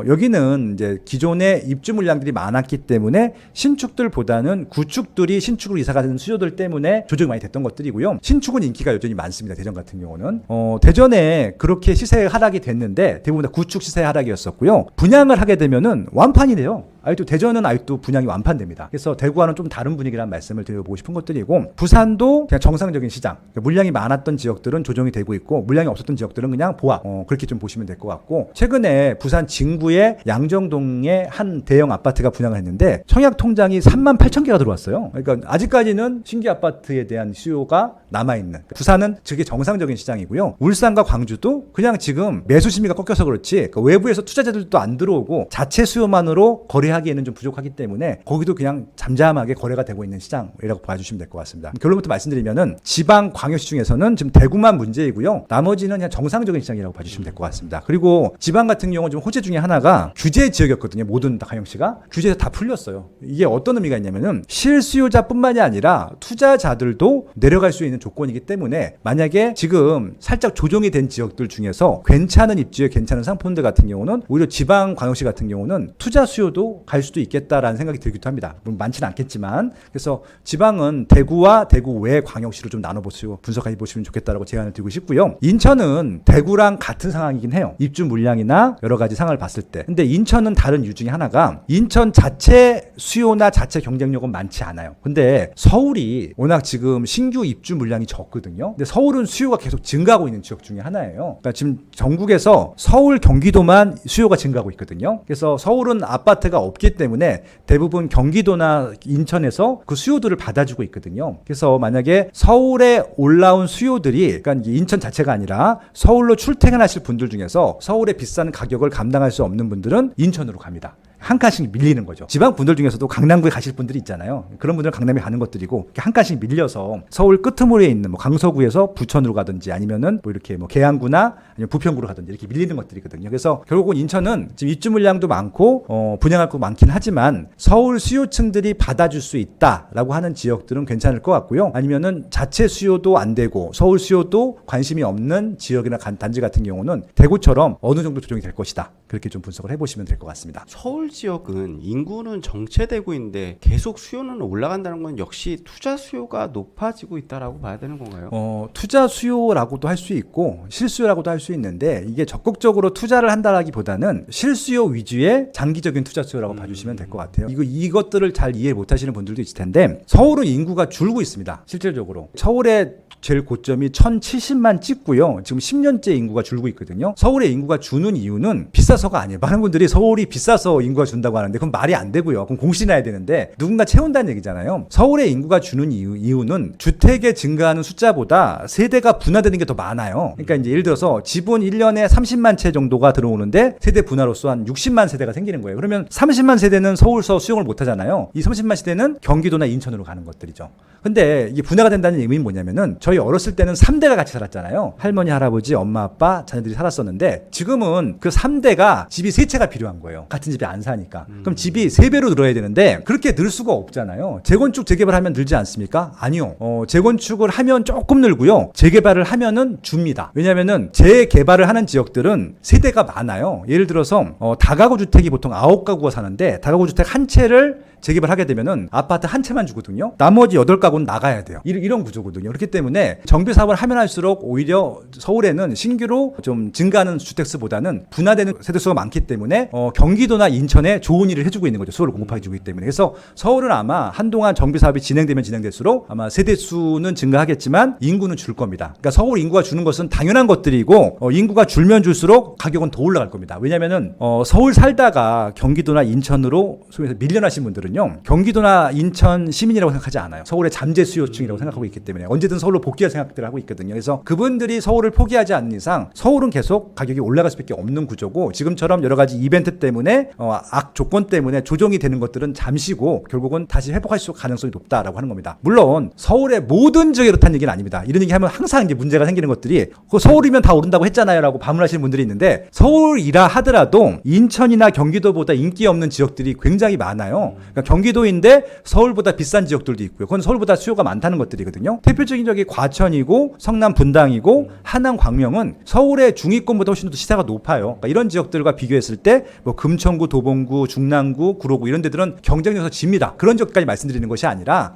여기는 이제 기존의 입주 물량들이 많았기 때문에 신축들보다는 구축들이 신축으로 이사가 되는 수요들 때문에 조정이 많이 됐던 것들이고요. 신축은 인기가 여전히 많습니다. 대전 같은 경우는 대전에 그렇게 시세 하락이 됐는데 대부분 다 구축 시세 하락이었었고요. 분양을 하게 되면은 완판이 돼요. 아직도 대전은 아직도 분양이 완판됩니다. 그래서 대구와는 좀 다른 분위기라는 말씀을 드려보고 싶은 것들이고, 부산도 그냥 정상적인 시장, 그러니까 물량이 많았던 지역들은 조정이 되고 있고 물량이 없었던 지역들은 그냥 보합, 그렇게 좀 보시면 될 것 같고, 최근에 부산 진구의 양정동에 한 대형 아파트가 분양을 했는데 청약 통장이 38,000개가 들어왔어요. 그러니까 아직까지는 신규 아파트에 대한 수요가 남아있는, 부산은 그게 정상적인 시장이고요. 울산과 광주도 그냥 지금 매수 심리가 꺾여서 그렇지 그러니까 외부에서 투자자들도 안 들어오고 자체 수요만으로 거래하기에는 좀 부족하기 때문에 거기도 그냥 잠잠하게 거래가 되고 있는 시장이라고 봐주시면 될 것 같습니다. 결론부터 말씀드리면은 지방 광역시 중에서는 지금 대구만 문제이고요. 나머지는 그냥 정상적인 시장이라고 봐주시면 될 것 같습니다. 그리고 지방 같은 경우는 좀 호재 중에 하나가 규제 지역이었거든요. 모든 광역시가 규제에서 다 풀렸어요. 이게 어떤 의미가 있냐면은 실수요자뿐만이 아니라 투자자들도 내려갈 수 있는 조건이기 때문에 만약에 지금 살짝 조정이 된 지역들 중에서 괜찮은 입지에 괜찮은 상품들 같은 경우는 오히려 지방 광역시 같은 경우는 투자 수요도 갈 수도 있겠다라는 생각이 들기도 합니다. 물론 많지는 않겠지만, 그래서 지방은 대구와 대구 외 광역시로 좀 나눠보시고 분석해 보시면 좋겠다라고 제안을 드리고 싶고요. 인천은 대구랑 같은 상황이긴 해요. 입주 물량이나 여러 가지 상황을 봤을 때. 근데 인천은 다른 이유 중에 하나가 인천 자체 수요나 자체 경쟁력은 많지 않아요. 근데 서울이 워낙 지금 신규 입주 물량이 적거든요. 근데 서울은 수요가 계속 증가하고 있는 지역 중에 하나예요. 그러니까 지금 전국에서 서울, 경기도만 수요가 증가하고 있거든요. 그래서 서울은 아파트가 없기 때문에 대부분 경기도나 인천에서 그 수요들을 받아주고 있거든요. 그래서 만약에 서울에 올라온 수요들이, 그러니까 인천 자체가 아니라 서울로 출퇴근하실 분들 중에서 서울의 비싼 가격을 감당할 수 없는 분들은 인천으로 갑니다. 한 칸씩 밀리는 거죠. 지방 분들 중에서도 강남구에 가실 분들이 있잖아요. 그런 분들은 강남에 가는 것들이고, 한 칸씩 밀려서 서울 끄트머리에 있는 뭐 강서구에서 부천으로 가든지 아니면은 뭐 이렇게 뭐 계양구나 아니면 부평구로 가든지 이렇게 밀리는 것들이거든요. 그래서 결국은 인천은 지금 입주 물량도 많고 분양할 거 많긴 하지만 서울 수요층들이 받아줄 수 있다라고 하는 지역들은 괜찮을 것 같고요. 아니면은 자체 수요도 안 되고 서울 수요도 관심이 없는 지역이나 단지 같은 경우는 대구처럼 어느 정도 조정이 될 것이다. 그렇게 좀 분석을 해보시면 될 것 같습니다. 서울 지역은 인구는 정체되고 있는데 계속 수요는 올라간다는 건 역시 투자 수요가 높아지고 있다라고 봐야 되는 건가요? 투자 수요라고도 할 수 있고 실수요라고도 할 수 있는데, 이게 적극적으로 투자를 한다라기보다는 실수요 위주의 장기적인 투자 수요라고 봐주시면 될 것 같아요. 이것들을 잘 이해 못하시는 분들도 있을 텐데, 서울은 인구가 줄고 있습니다. 실질적으로 서울의 제일 고점이 1070만 찍고요. 지금 10년째 인구가 줄고 있거든요. 서울의 인구가 주는 이유는 비싸서 비싸서가 아니에요. 많은 분들이 서울이 비싸서 인구가 준다고 하는데 그건 말이 안 되고요. 그럼 공실이 나야 되는데 누군가 채운다는 얘기잖아요. 서울의 인구가 주는 이유는 주택의 증가하는 숫자보다 세대가 분화되는 게 더 많아요. 그러니까 이제 예를 들어서 집은 1년에 30만 채 정도가 들어오는데 세대 분화로서 한 60만 세대가 생기는 거예요. 그러면 30만 세대는 서울서 수용을 못 하잖아요. 이 30만 세대는 경기도나 인천으로 가는 것들이죠. 근데 이게 분화가 된다는 의미는 뭐냐면은 저희 어렸을 때는 3대가 같이 살았잖아요. 할머니, 할아버지, 엄마, 아빠, 자녀들이 살았었는데 지금은 그 3대가 집이 3채가 필요한 거예요. 같은 집에 안 사니까. 그럼 집이 3배로 늘어야 되는데 그렇게 늘 수가 없잖아요. 재건축, 재개발하면 늘지 않습니까? 아니요. 재건축을 하면 조금 늘고요. 재개발을 하면은 줍니다. 왜냐면은 재개발을 하는 지역들은 세대가 많아요. 예를 들어서 다가구 주택이 보통 9가구가 사는데 다가구 주택 한 채를 재개발하게 되면은 아파트 한 채만 주거든요. 나머지 8가구는 나가야 돼요. 이런 구조거든요. 그렇기 때문에 정비 사업을 하면 할수록 오히려 서울에는 신규로 좀 증가하는 주택수보다는 분화되는 세대수가 많기 때문에 경기도나 인천에 좋은 일을 해주고 있는 거죠. 수요를 공급해 주기 때문에. 그래서 서울은 아마 한동안 정비 사업이 진행되면 진행될수록 아마 세대수는 증가하겠지만 인구는 줄 겁니다. 그러니까 서울 인구가 주는 것은 당연한 것들이고 인구가 줄면 줄수록 가격은 더 올라갈 겁니다. 왜냐면은 서울 살다가 경기도나 인천으로 소위해서 밀려나신 분들은요. 경기도나 인천 시민이라고 생각하지 않아요. 서울의 잠재 수요층이라고 생각하고 있기 때문에 언제든 서울로 복귀할 생각들을 하고 있거든요. 그래서 그분들이 서울을 포기하지 않는 이상 서울은 계속 가격이 올라갈 수밖에 없는 구조고 지금처럼 여러 가지 이벤트 때문에 악 조건 때문에 조정이 되는 것들은 잠시고 결국은 다시 회복할 수 가능성이 높다라고 하는 겁니다. 물론 서울의 모든 지역이 그렇다는 얘기는 아닙니다. 이런 얘기하면 항상 이제 문제가 생기는 것들이 서울이면 다 오른다고 했잖아요라고 반문하시는 분들이 있는데 서울이라 하더라도 인천이나 경기도보다 인기 없는 지역들이 굉장히 많아요. 그러니까 경기도인데 서울보다 비싼 지역들도 있고요. 그건 서울보다 수요가 많다는 것들이거든요. 대표적인 적이 과천이고 성남 분당이고 하남 광명은 서울의 중위권보다 훨씬 더 시세가 높아요. 그러니까 이런 지역들과 비교했을 때 뭐 금천구, 도봉구, 중랑구, 구로구 이런 데들은 경쟁력에서 집니다. 그런 지역까지 말씀드리는 것이 아니라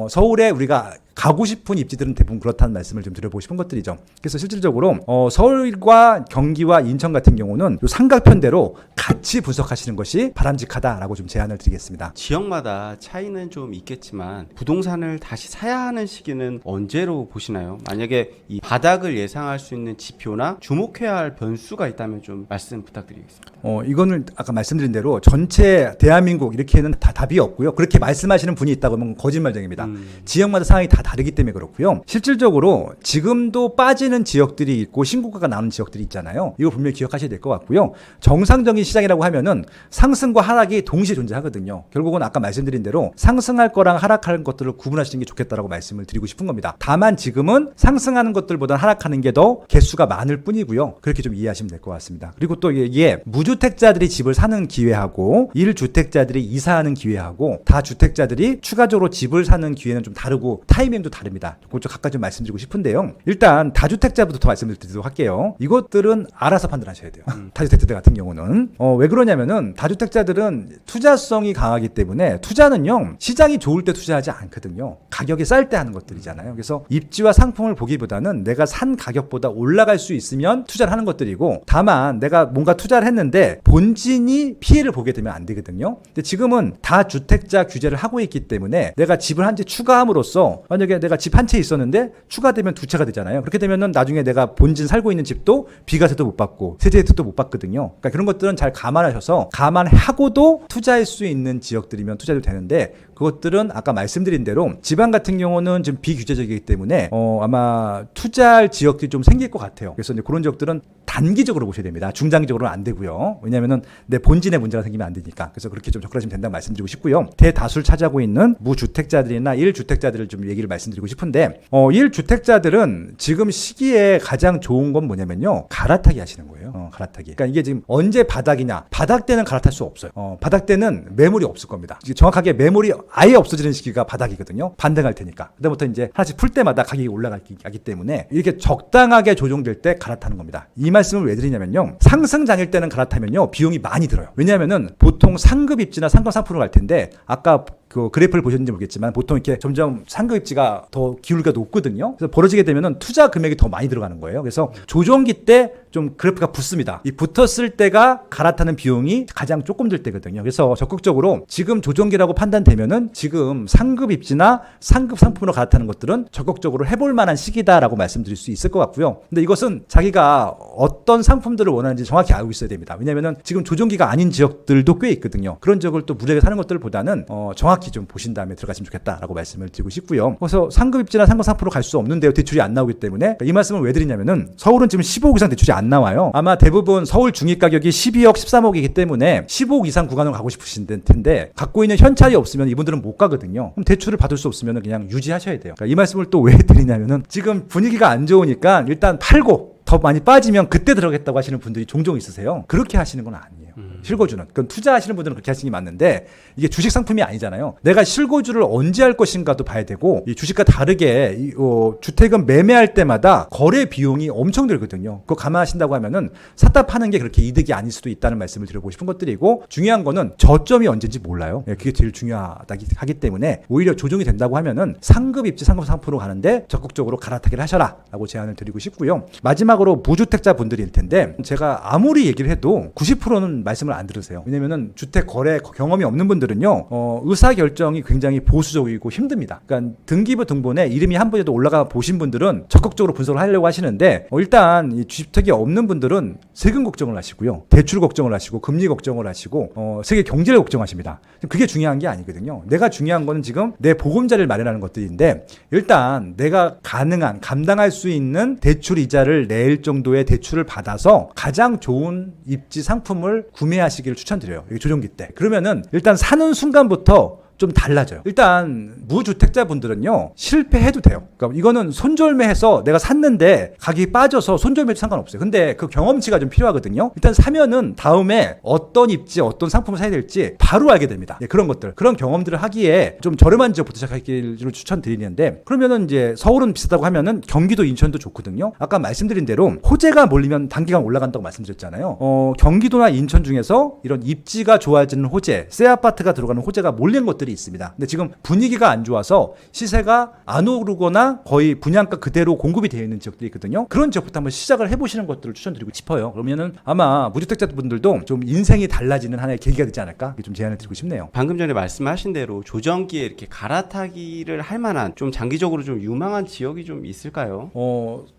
서울에 우리가 가고 싶은 입지들은 대부분 그렇다는 말씀을 좀 드려보고 싶은 것들이죠. 그래서 실질적으로 서울과 경기와 인천 같은 경우는 이 삼각편대로 같이 분석하시는 것이 바람직하다라고 좀 제안을 드리겠습니다. 지역마다 차이는 좀 있겠지만 부동산을 다시 사야 하는 시기는 언제로 보시나요? 만약에 이 바닥을 예상할 수 있는 지표나 주목해야 할 변수가 있다면 좀 말씀 부탁드리겠습니다. 이거는 아까 말씀드린 대로 전체 대한민국 이렇게는 다 답이 없고요. 그렇게 말씀하시는 분이 있다고 하면 거짓말쟁입니다. 지역마다 상황이 다 다르기 때문에 그렇고요. 실질적으로 지금도 빠지는 지역들이 있고 신고가가 나오는 지역들이 있잖아요. 이거 분명히 기억하셔야 될 것 같고요. 정상적인 시장이라고 하면은 상승과 하락이 동시에 존재하거든요. 결국은 아까 말씀드린 대로 상승할 거랑 하락하는 것들을 구분하시는 게 좋겠다라고 말씀을 드리고 싶은 겁니다. 다만 지금은 상승하는 것들보다 하락하는 게 더 개수가 많을 뿐이고요. 그렇게 좀 이해하시면 될 것 같습니다. 그리고 또 이게 무주택자들이 집을 사는 기회하고 1주택자들이 이사하는 기회하고 다주택자들이 추가적으로 집을 사는 기회는 좀 다르고 타이밍도 다릅니다. 그것 좀 각각 좀 말씀드리고 싶은데요. 일단 다주택자부터 말씀드리도록 할게요. 이것들은 알아서 판단하셔야 돼요. 다주택자 같은 경우는 왜 그러냐면은 다주택자들은 투자성이 강하기 때문에 투자는요 시장이 좋을 때 투자하지 않거든요. 가격이 쌀 때 하는 것들이잖아요. 그래서 입지와 상품을 보기보다는 내가 산 가격보다 올라갈 수 있으면 투자를 하는 것들이고 다만 내가 뭔가 투자를 했는데 본진이 피해를 보게 되면 안 되거든요. 근데 지금은 다주택자 규제를 하고 있기 때문에 내가 집을 한 채 추가함으로써 만약에 내가 집 한 채 있었는데 추가되면 2채가 되잖아요. 그렇게 되면은 나중에 내가 본진 살고 있는 집도 비과세도 못 받고 세제 혜택도 못 받거든요. 그러니까 그런 것들은 잘 감안하셔서 감안하고도 투자할 수 있는 지역들이면 투자도 되는데 그것들은 아까 말씀드린 대로 지방 같은 경우는 좀 비규제적이기 때문에 아마 투자할 지역들이 좀 생길 것 같아요. 그래서 이제 그런 지역들은 단기적으로 보셔야 됩니다. 중장기적으로는 안 되고요. 왜냐하면은 내 본진에 문제가 생기면 안 되니까. 그래서 그렇게 좀 접근하시면 된다고 말씀드리고 싶고요. 대다수를 차지하고 있는 무주택자들이나 1주택자들을 좀 얘기를 말씀드리고 싶은데 1주택자들은 지금 시기에 가장 좋은 건 뭐냐면요. 갈아타기 하시는 거예요. 갈아타기. 그러니까 이게 지금 언제 바닥이냐. 바닥 때는 갈아탈 수 없어요. 바닥 때는 매물이 없을 겁니다. 정확하게 매물이 아예 없어지는 시기가 바닥이거든요. 반등할 테니까. 그다음부터 이제 하나씩 풀 때마다 가격이 올라가기 때문에 이렇게 적당하게 조정될 때 갈아타는 겁니다. 이 말씀을 왜 드리냐면요. 상승장일 때는 갈아타면요. 비용이 많이 들어요. 왜냐하면은 보통 상급 입지나 상급 상품으로 갈 텐데 아까 그 그래프를 보셨는지 모르겠지만 보통 이렇게 점점 상급 입지가 더 기울기가 높거든요. 그래서 벌어지게 되면은 투자 금액이 더 많이 들어가는 거예요. 그래서 조정기 때 좀 그래프가 붙습니다. 이 붙었을 때가 갈아타는 비용이 가장 조금 들 때거든요. 그래서 적극적으로 지금 조정기라고 판단되면은 지금 상급 입지나 상급 상품으로 갈아타는 것들은 적극적으로 해볼 만한 시기다라고 말씀드릴 수 있을 것 같고요. 근데 이것은 자기가 어떤 상품들을 원하는지 정확히 알고 있어야 됩니다. 왜냐면은 지금 조정기가 아닌 지역들도 꽤 있거든요. 그런 지역을 또 무리하게 사는 것들보다는 정확히 좀 보신 다음에 들어갔으면 좋겠다라고 말씀을 드리고 싶고요. 그래서 상급 입지나 상급 상품으로 갈 수 없는데요. 대출이 안 나오기 때문에 이 말씀을 왜 드리냐면은 서울은 지금 15억 이상 대출이 안 나와요. 아마 대부분 서울 중위 가격이 12억, 13억이기 때문에 15억 이상 구간으로 가고 싶으신 텐데 갖고 있는 현찰이 없으면 이분들은 못 가거든요. 그럼 대출을 받을 수 없으면 그냥 유지하셔야 돼요. 그러니까 이 말씀을 또 왜 드리냐면은 지금 분위기가 안 좋으니까 일단 팔고 더 많이 빠지면 그때 들어가겠다고 하시는 분들이 종종 있으세요. 그렇게 하시는 건 아니에요. 실거주는. 그건 투자하시는 분들은 그렇게 하시는 게 맞는데 이게 주식 상품이 아니잖아요. 내가 실거주를 언제 할 것인가도 봐야 되고 이 주식과 다르게 주택은 매매할 때마다 거래 비용이 엄청 들거든요. 그거 감안하신다고 하면은 샀다 파는 게 그렇게 이득이 아닐 수도 있다는 말씀을 드려보고 싶은 것들이고 중요한 거는 저점이 언제인지 몰라요. 그게 제일 중요하기 때문에 오히려 조정이 된다고 하면은 상급 입지 상급 상품으로 가는데 적극적으로 갈아타기를 하셔라 라고 제안을 드리고 싶고요. 마지막으로 무주택자 분들일 텐데 제가 아무리 얘기를 해도 90%는 말씀을 안 들으세요. 왜냐면은 주택 거래 경험이 없는 분들은요, 의사 결정이 굉장히 보수적이고 힘듭니다. 그러니까 등기부 등본에 이름이 한 번이라도 올라가 보신 분들은 적극적으로 분석을 하려고 하시는데 일단 이 주택이 없는 분들은 세금 걱정을 하시고요, 대출 걱정을 하시고 금리 걱정을 하시고 세계 경제를 걱정하십니다. 그게 중요한 게 아니거든요. 내가 중요한 거는 지금 내 보금자리를 마련하는 것들인데 일단 내가 가능한 감당할 수 있는 대출 이자를 낼 정도의 대출을 받아서 가장 좋은 입지 상품을 구매하시기를 추천드려요. 이게 조정기 때. 그러면은 일단 사는 순간부터 좀 달라져요. 일단 무주택자분들은요 실패해도 돼요. 그러니까 이거는 손절매해서 내가 샀는데 가격이 빠져서 손절매도 상관없어요. 근데 그 경험치가 좀 필요하거든요. 일단 사면은 다음에 어떤 입지 어떤 상품을 사야 될지 바로 알게 됩니다. 네, 그런 것들 그런 경험들을 하기에 좀 저렴한 지역부터 시작하기를 추천드리는데 그러면은 이제 서울은 비싸다고 하면은 경기도 인천도 좋거든요. 아까 말씀드린 대로 호재가 몰리면 단기간 올라간다고 말씀드렸잖아요. 경기도나 인천 중에서 이런 입지가 좋아지는 호재, 새 아파트가 들어가는 호재가 몰린 것들이 있습니다. 근데 지금 분위기가 안 좋아서 시세가 안 오르거나 거의 분양가 그대로 공급이 되어 있는 지역들이 있거든요. 그런 지역부터 한번 시작을 해보시는 것들을 추천드리고 싶어요. 그러면은 아마 무주택자분들도 좀 인생이 달라지는 하나의 계기가 되지 않을까 좀 제안을 드리고 싶네요. 방금 전에 말씀하신 대로 조정기에 이렇게 갈아타기를 할 만한 좀 장기적으로 좀 유망한 지역이 좀 있을까요?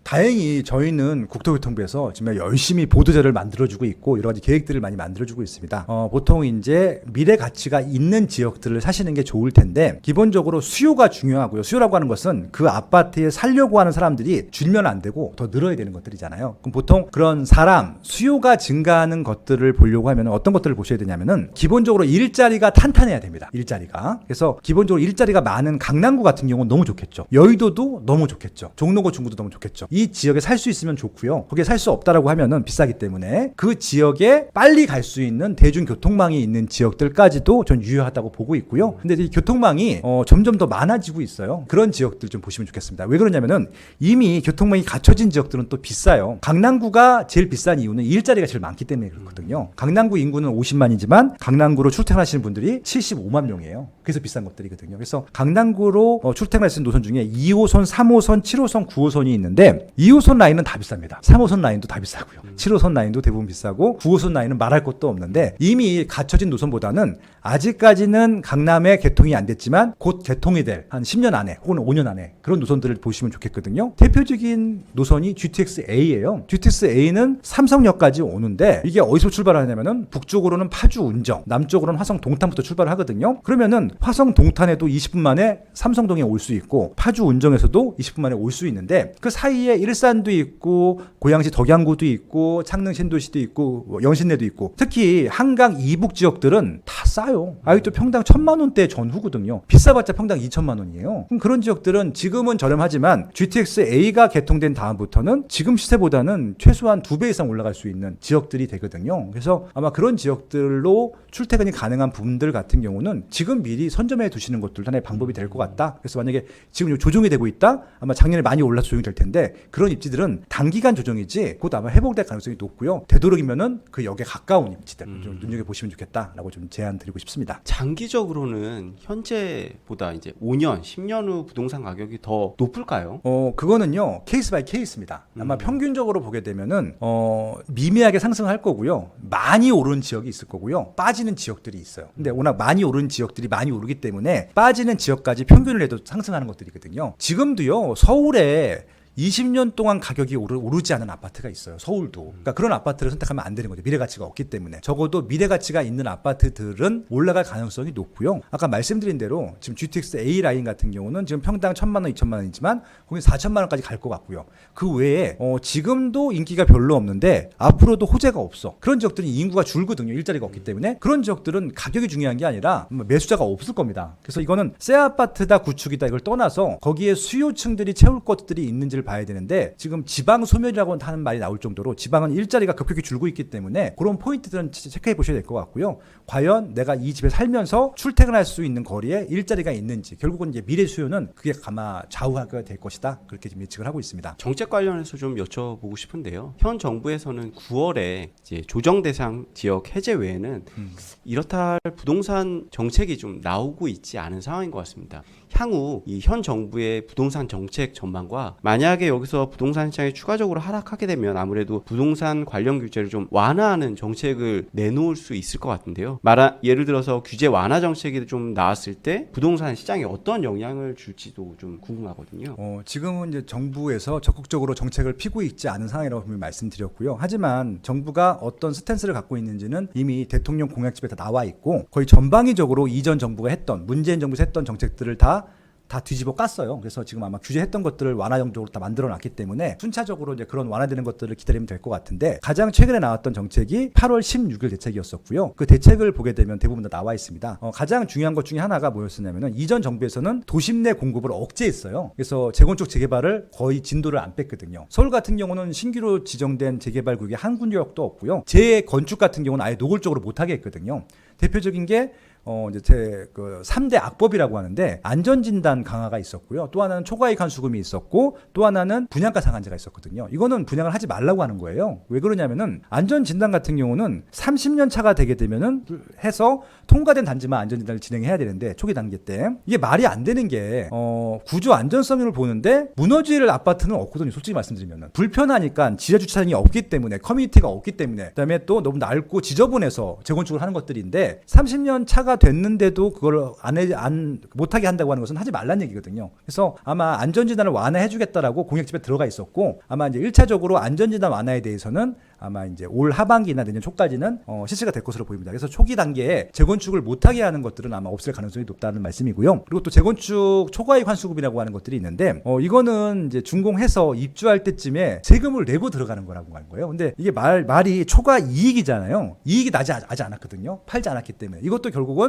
다행히 저희는 국토교통부에서 지금 열심히 보도자료를 만들어주고 있고 여러 가지 계획들을 많이 만들어주고 있습니다. 보통 이제 미래 가치가 있는 지역들을 사시는 게 좋을 텐데 기본적으로 수요가 중요하고요. 수요라고 하는 것은 그 아파트에 살려고 하는 사람들이 줄면 안 되고 더 늘어야 되는 것들이잖아요. 그럼 보통 그런 사람 수요가 증가하는 것들을 보려고 하면 어떤 것들을 보셔야 되냐면은 기본적으로 일자리가 탄탄해야 됩니다. 일자리가. 그래서 기본적으로 일자리가 많은 강남구 같은 경우는 너무 좋겠죠. 여의도도 너무 좋겠죠. 종로구 중구도 너무 좋겠죠. 이 지역에 살 수 있으면 좋고요. 거기에 살 수 없다라고 하면은 비싸기 때문에 그 지역에 빨리 갈 수 있는 대중교통망이 있는 지역들까지도 전 유효하다고 보고 있고요. 근데 이 교통망이 점점 더 많아지고 있어요. 그런 지역들 좀 보시면 좋겠습니다. 왜 그러냐면은 이미 교통망이 갖춰진 지역들은 또 비싸요. 강남구가 제일 비싼 이유는 일자리가 제일 많기 때문에 그렇거든요. 강남구 인구는 50만이지만 강남구로 출퇴근하시는 분들이 75만 명이에요. 그래서 비싼 것들이거든요. 그래서 강남구로 출퇴근하시는 노선 중에 2호선, 3호선, 7호선, 9호선이 있는데 2호선 라인은 다 비쌉니다. 3호선 라인도 다 비싸고요. 7호선 라인도 대부분 비싸고 9호선 라인은 말할 것도 없는데 이미 갖춰진 노선보다는 아직까지는 강남에 개통이 안 됐지만 곧 개통이 될 한 10년 안에 혹은 5년 안에 그런 노선들을 보시면 좋겠거든요. 대표적인 노선이 GTX-A예요. GTX-A는 삼성역까지 오는데 이게 어디서 출발하냐면은 북쪽으로는 파주 운정, 남쪽으로는 화성 동탄부터 출발을 하거든요. 그러면은 화성 동탄에도 20분 만에 삼성동에 올 수 있고 파주 운정에서도 20분 만에 올 수 있는데 그 사이에 일산도 있고 고양시 덕양구도 있고 창릉 신도시도 있고 영신내도 있고 특히 한강 이북 지역들은 다 싸요. 아직도 평당 1,000만 원대 전후거든요. 비싸봤자 평당 2천만 원이에요. 그럼 그런 지역들은 지금은 저렴하지만 GTX-A가 개통된 다음부터는 지금 시세보다는 최소한 2배 이상 올라갈 수 있는 지역들이 되거든요. 그래서 아마 그런 지역들로 출퇴근이 가능한 분들 같은 경우는 지금 미리 선점해 두시는 것도 하나의 방법이 될 것 같다. 그래서 만약에 지금 조정이 되고 있다? 아마 작년에 많이 올라서 조정이 될 텐데 그런 입지들은 단기간 조정이지 곧 아마 회복될 가능성이 높고요. 되도록이면은 그 역에 가까운 입지들 좀 눈여겨보시면 좋겠다라고 좀 제안 드리고 싶습니다. 장기적으로는 정책으로는 현재보다 이제 5년, 10년 후 부동산 가격이 더 높을까요? 그거는요 케이스 바이 케이스입니다. 아마 평균적으로 보게 되면은 미미하게 상승할 거고요. 많이 오른 지역이 있을 거고요. 빠지는 지역들이 있어요. 근데 워낙 많이 오른 지역들이 많이 오르기 때문에 빠지는 지역까지 평균을 해도 상승하는 것들이거든요. 지금도요 서울에 20년 동안 가격이 오르지 않은 아파트가 있어요. 서울도. 그러니까 그런 아파트를 선택하면 안 되는 거죠. 미래 가치가 없기 때문에. 적어도 미래 가치가 있는 아파트들은 올라갈 가능성이 높고요. 아까 말씀드린 대로 지금 GTX A 라인 같은 경우는 지금 평당 1,000만 원, 2,000만 원이지만 거기 4,000만 원까지 갈 것 같고요. 그 외에 지금도 인기가 별로 없는데 앞으로도 호재가 없어. 그런 지역들은 인구가 줄거든요. 일자리가 없기 때문에. 그런 지역들은 가격이 중요한 게 아니라 매수자가 없을 겁니다. 그래서 이거는 새 아파트다 구축이다 이걸 떠나서 거기에 수요층들이 채울 것들이 있는지를 봐야 되는데 지금 지방 소멸이라고 하는 말이 나올 정도로 지방은 일자리가 급격히 줄고 있기 때문에 그런 포인트들은 체크해 보셔야 될 것 같고요. 과연 내가 이 집에 살면서 출퇴근할 수 있는 거리에 일자리가 있는지 결국은 이제 미래 수요는 그게 아마 좌우하게 될 것이다. 그렇게 지금 예측을 하고 있습니다. 정책 관련해서 좀 여쭤보고 싶은데요. 현 정부에서는 9월에 이제 조정 대상 지역 해제 외에는 이렇다 할 부동산 정책이 좀 나오고 있지 않은 상황인 것 같습니다. 향후 이 현 정부의 부동산 정책 전망과 만약에 여기서 부동산 시장이 추가적으로 하락하게 되면 아무래도 부동산 관련 규제를 좀 완화하는 정책을 내놓을 수 있을 것 같은데요. 예를 들어서 규제 완화 정책이 좀 나왔을 때 부동산 시장에 어떤 영향을 줄지도 좀 궁금하거든요. 지금은 이제 정부에서 적극적으로 정책을 피고 있지 않은 상황이라고 분명히 말씀드렸고요. 하지만 정부가 어떤 스탠스를 갖고 있는지는 이미 대통령 공약집에 다 나와 있고 거의 전방위적으로 이전 정부가 했던 문재인 정부에서 했던 정책들을 다 뒤집어 깠어요. 그래서 지금 아마 규제했던 것들을 완화 정도로 다 만들어 놨기 때문에 순차적으로 이제 그런 완화되는 것들을 기다리면 될 것 같은데 가장 최근에 나왔던 정책이 8월 16일 대책이었었고요. 그 대책을 보게 되면 대부분 다 나와 있습니다. 가장 중요한 것 중에 하나가 뭐였었냐면은 이전 정부에서는 도심 내 공급을 억제했어요. 그래서 재건축 재개발을 거의 진도를 안 뺐거든요. 서울 같은 경우는 신규로 지정된 재개발 구역이 한 군데역도 없고요. 재건축 같은 경우는 아예 노골적으로 못하게 했거든요. 대표적인 게 이제 그 3대 악법이라고 하는데 안전진단 강화가 있었고요. 또 하나는 초과이익 환수금이 있었고 또 하나는 분양가 상한제가 있었거든요. 이거는 분양을 하지 말라고 하는 거예요. 왜 그러냐면은 안전진단 같은 경우는 30년 차가 되게 되면은 해서 통과된 단지만 안전진단을 진행해야 되는데 초기 단계 때 이게 말이 안 되는 게 구조 안전성을 보는데 무너질 아파트는 없거든요. 솔직히 말씀드리면은 불편하니까 지하 주차장이 없기 때문에 커뮤니티가 없기 때문에 그다음에 또 너무 낡고 지저분해서 재건축을 하는 것들인데 30년 차가 됐는데도 그걸 못하게 한다고 하는 것은 하지 말란 얘기거든요. 그래서 아마 안전진단을 완화해주겠다라고 공약집에 들어가 있었고 아마 이제 1차적으로 안전진단 완화에 대해서는 아마 이제 올 하반기나 내년 초까지는 실시가 될 것으로 보입니다. 그래서 초기 단계에 재건축을 못하게 하는 것들은 아마 없을 가능성이 높다는 말씀이고요. 그리고 또 재건축 초과이익 환수금이라고 하는 것들이 있는데 이거는 이제 준공해서 입주할 때쯤에 세금을 내고 들어가는 거라고 하는 거예요. 근데 이게 말이 초과이익이잖아요. 이익이 나지 않았거든요. 팔지 않았기 때문에 이것도 결국은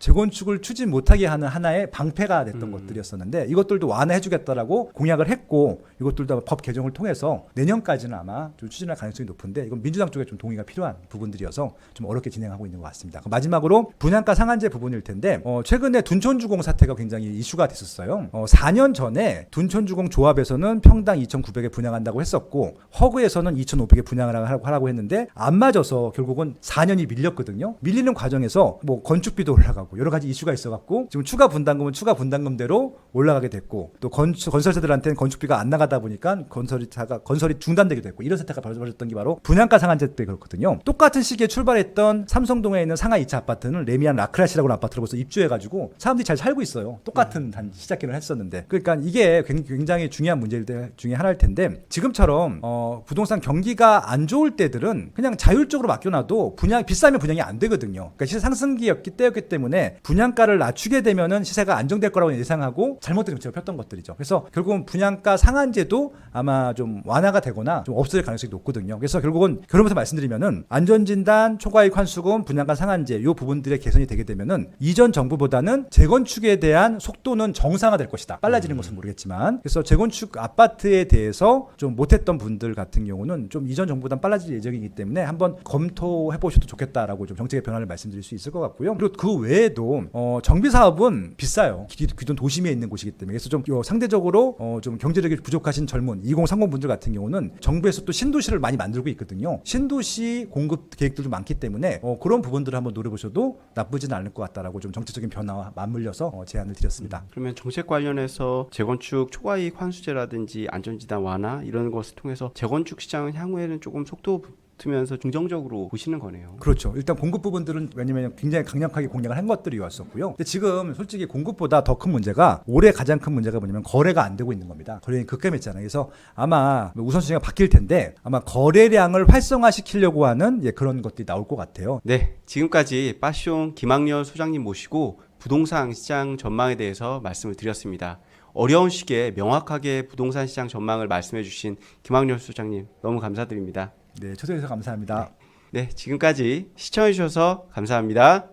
재건축을 추진 못하게 하는 하나의 방패가 됐던 것들이었었는데 이것들도 완화해주겠다라고 공약을 했고 이것들도 법 개정을 통해서 내년까지는 아마 좀 추진할 가능성이 높은데 이건 민주당 쪽에 좀 동의가 필요한 부분들이어서 좀 어렵게 진행하고 있는 것 같습니다. 마지막으로 분양가 상한제 부분일 텐데 최근에 둔촌주공 사태가 굉장히 이슈가 됐었어요. 4년 전에 둔촌주공 조합에서는 평당 2,900에 분양한다고 했었고 허그에서는 2,500에 분양을 하라고 했는데 안 맞아서 결국은 4년이 밀렸거든요. 밀리는 과정에서 뭐 건축비도 올라가고 여러 가지 이슈가 있어갖고 지금 추가 분담금은 추가 분담금대로 올라가게 됐고 또 건설사들한테는 건축비가 안 나가다 보니까 건설이 중단되기도 했고 이런 사태가 벌어졌던 게 바로 분양가 상한제 때 그렇거든요. 똑같은 시기에 출발했던 삼성동에 있는 상하 2차 아파트는 레미안 라크라시라고 하는 아파트를 벌써 입주해가지고 사람들이 잘 살고 있어요. 똑같은 시작기를 했었는데 그러니까 이게 굉장히 중요한 문제 중에 하나일 텐데 지금처럼 부동산 경기가 안 좋을 때들은 그냥 자율적으로 맡겨놔도 비싸면 분양이 안 되거든요. 그러니까 시세 상승기였기 때문에 분양가를 낮추게 되면은 시세가 안정될 거라고 예상하고 잘못된 정책을 폈던 것들이죠. 그래서 결국은 분양가 상한제도 아마 좀 완화가 되거나 좀 없을 가능성이 높거든요. 그래서 결국은 그러면서 말씀드리면은 안전진단, 초과이익 환수금, 분양가 상한제 이 부분들의 개선이 되게 되면은 이전 정부보다는 재건축에 대한 속도는 정상화될 것이다. 빨라지는 것은 모르겠지만 그래서 재건축 아파트에 대해서 좀 못했던 분들 같은 경우는 좀 이전 정부보다는 빨라질 예정이기 때문에 한번 검토해 보셔도 좋겠다라고 좀 정책의 변화를 말씀드릴 수 있을 것 같고요. 그리고 그 외에도 정비 사업은 비싸요. 기존 도심에 있는 곳이기 때문에 그래서 좀 상대적으로 좀 경제력이 부족하신 젊은 2030 분들 같은 경우는 정부에서 또 신도시를 많이 만들고 있거든요. 신도시 공급 계획들도 많기 때문에 그런 부분들을 한번 노려보셔도 나쁘진 않을 것 같다라고 좀 정치적인 변화와 맞물려서 제안을 드렸습니다. 그러면 정책 관련해서 재건축 초과이익 환수제라든지 안전지단 완화 이런 것을 통해서 재건축 시장은 향후에는 조금 속도 붙으면서 긍정적으로 보시는 거네요. 그렇죠. 일단 공급 부분들은 왜냐면 굉장히 강력하게 공략을 한 것들이었었고요. 근데 지금 솔직히 공급보다 더 큰 문제가 올해 가장 큰 문제가 뭐냐면 거래가 안 되고 있는 겁니다. 거래량이 급감했잖아요. 그래서 아마 우선순위가 바뀔 텐데 아마 거래량을 활성화시키려고 하는 그런 것들이 나올 것 같아요. 네, 지금까지 빠숑 김학렬 소장님 모시고 부동산 시장 전망에 대해서 말씀을 드렸습니다. 어려운 시기에 명확하게 부동산 시장 전망을 말씀해 주신 김학렬 소장님 너무 감사드립니다. 네, 초대해주셔서 감사합니다. 네, 지금까지 시청해 주셔서 감사합니다.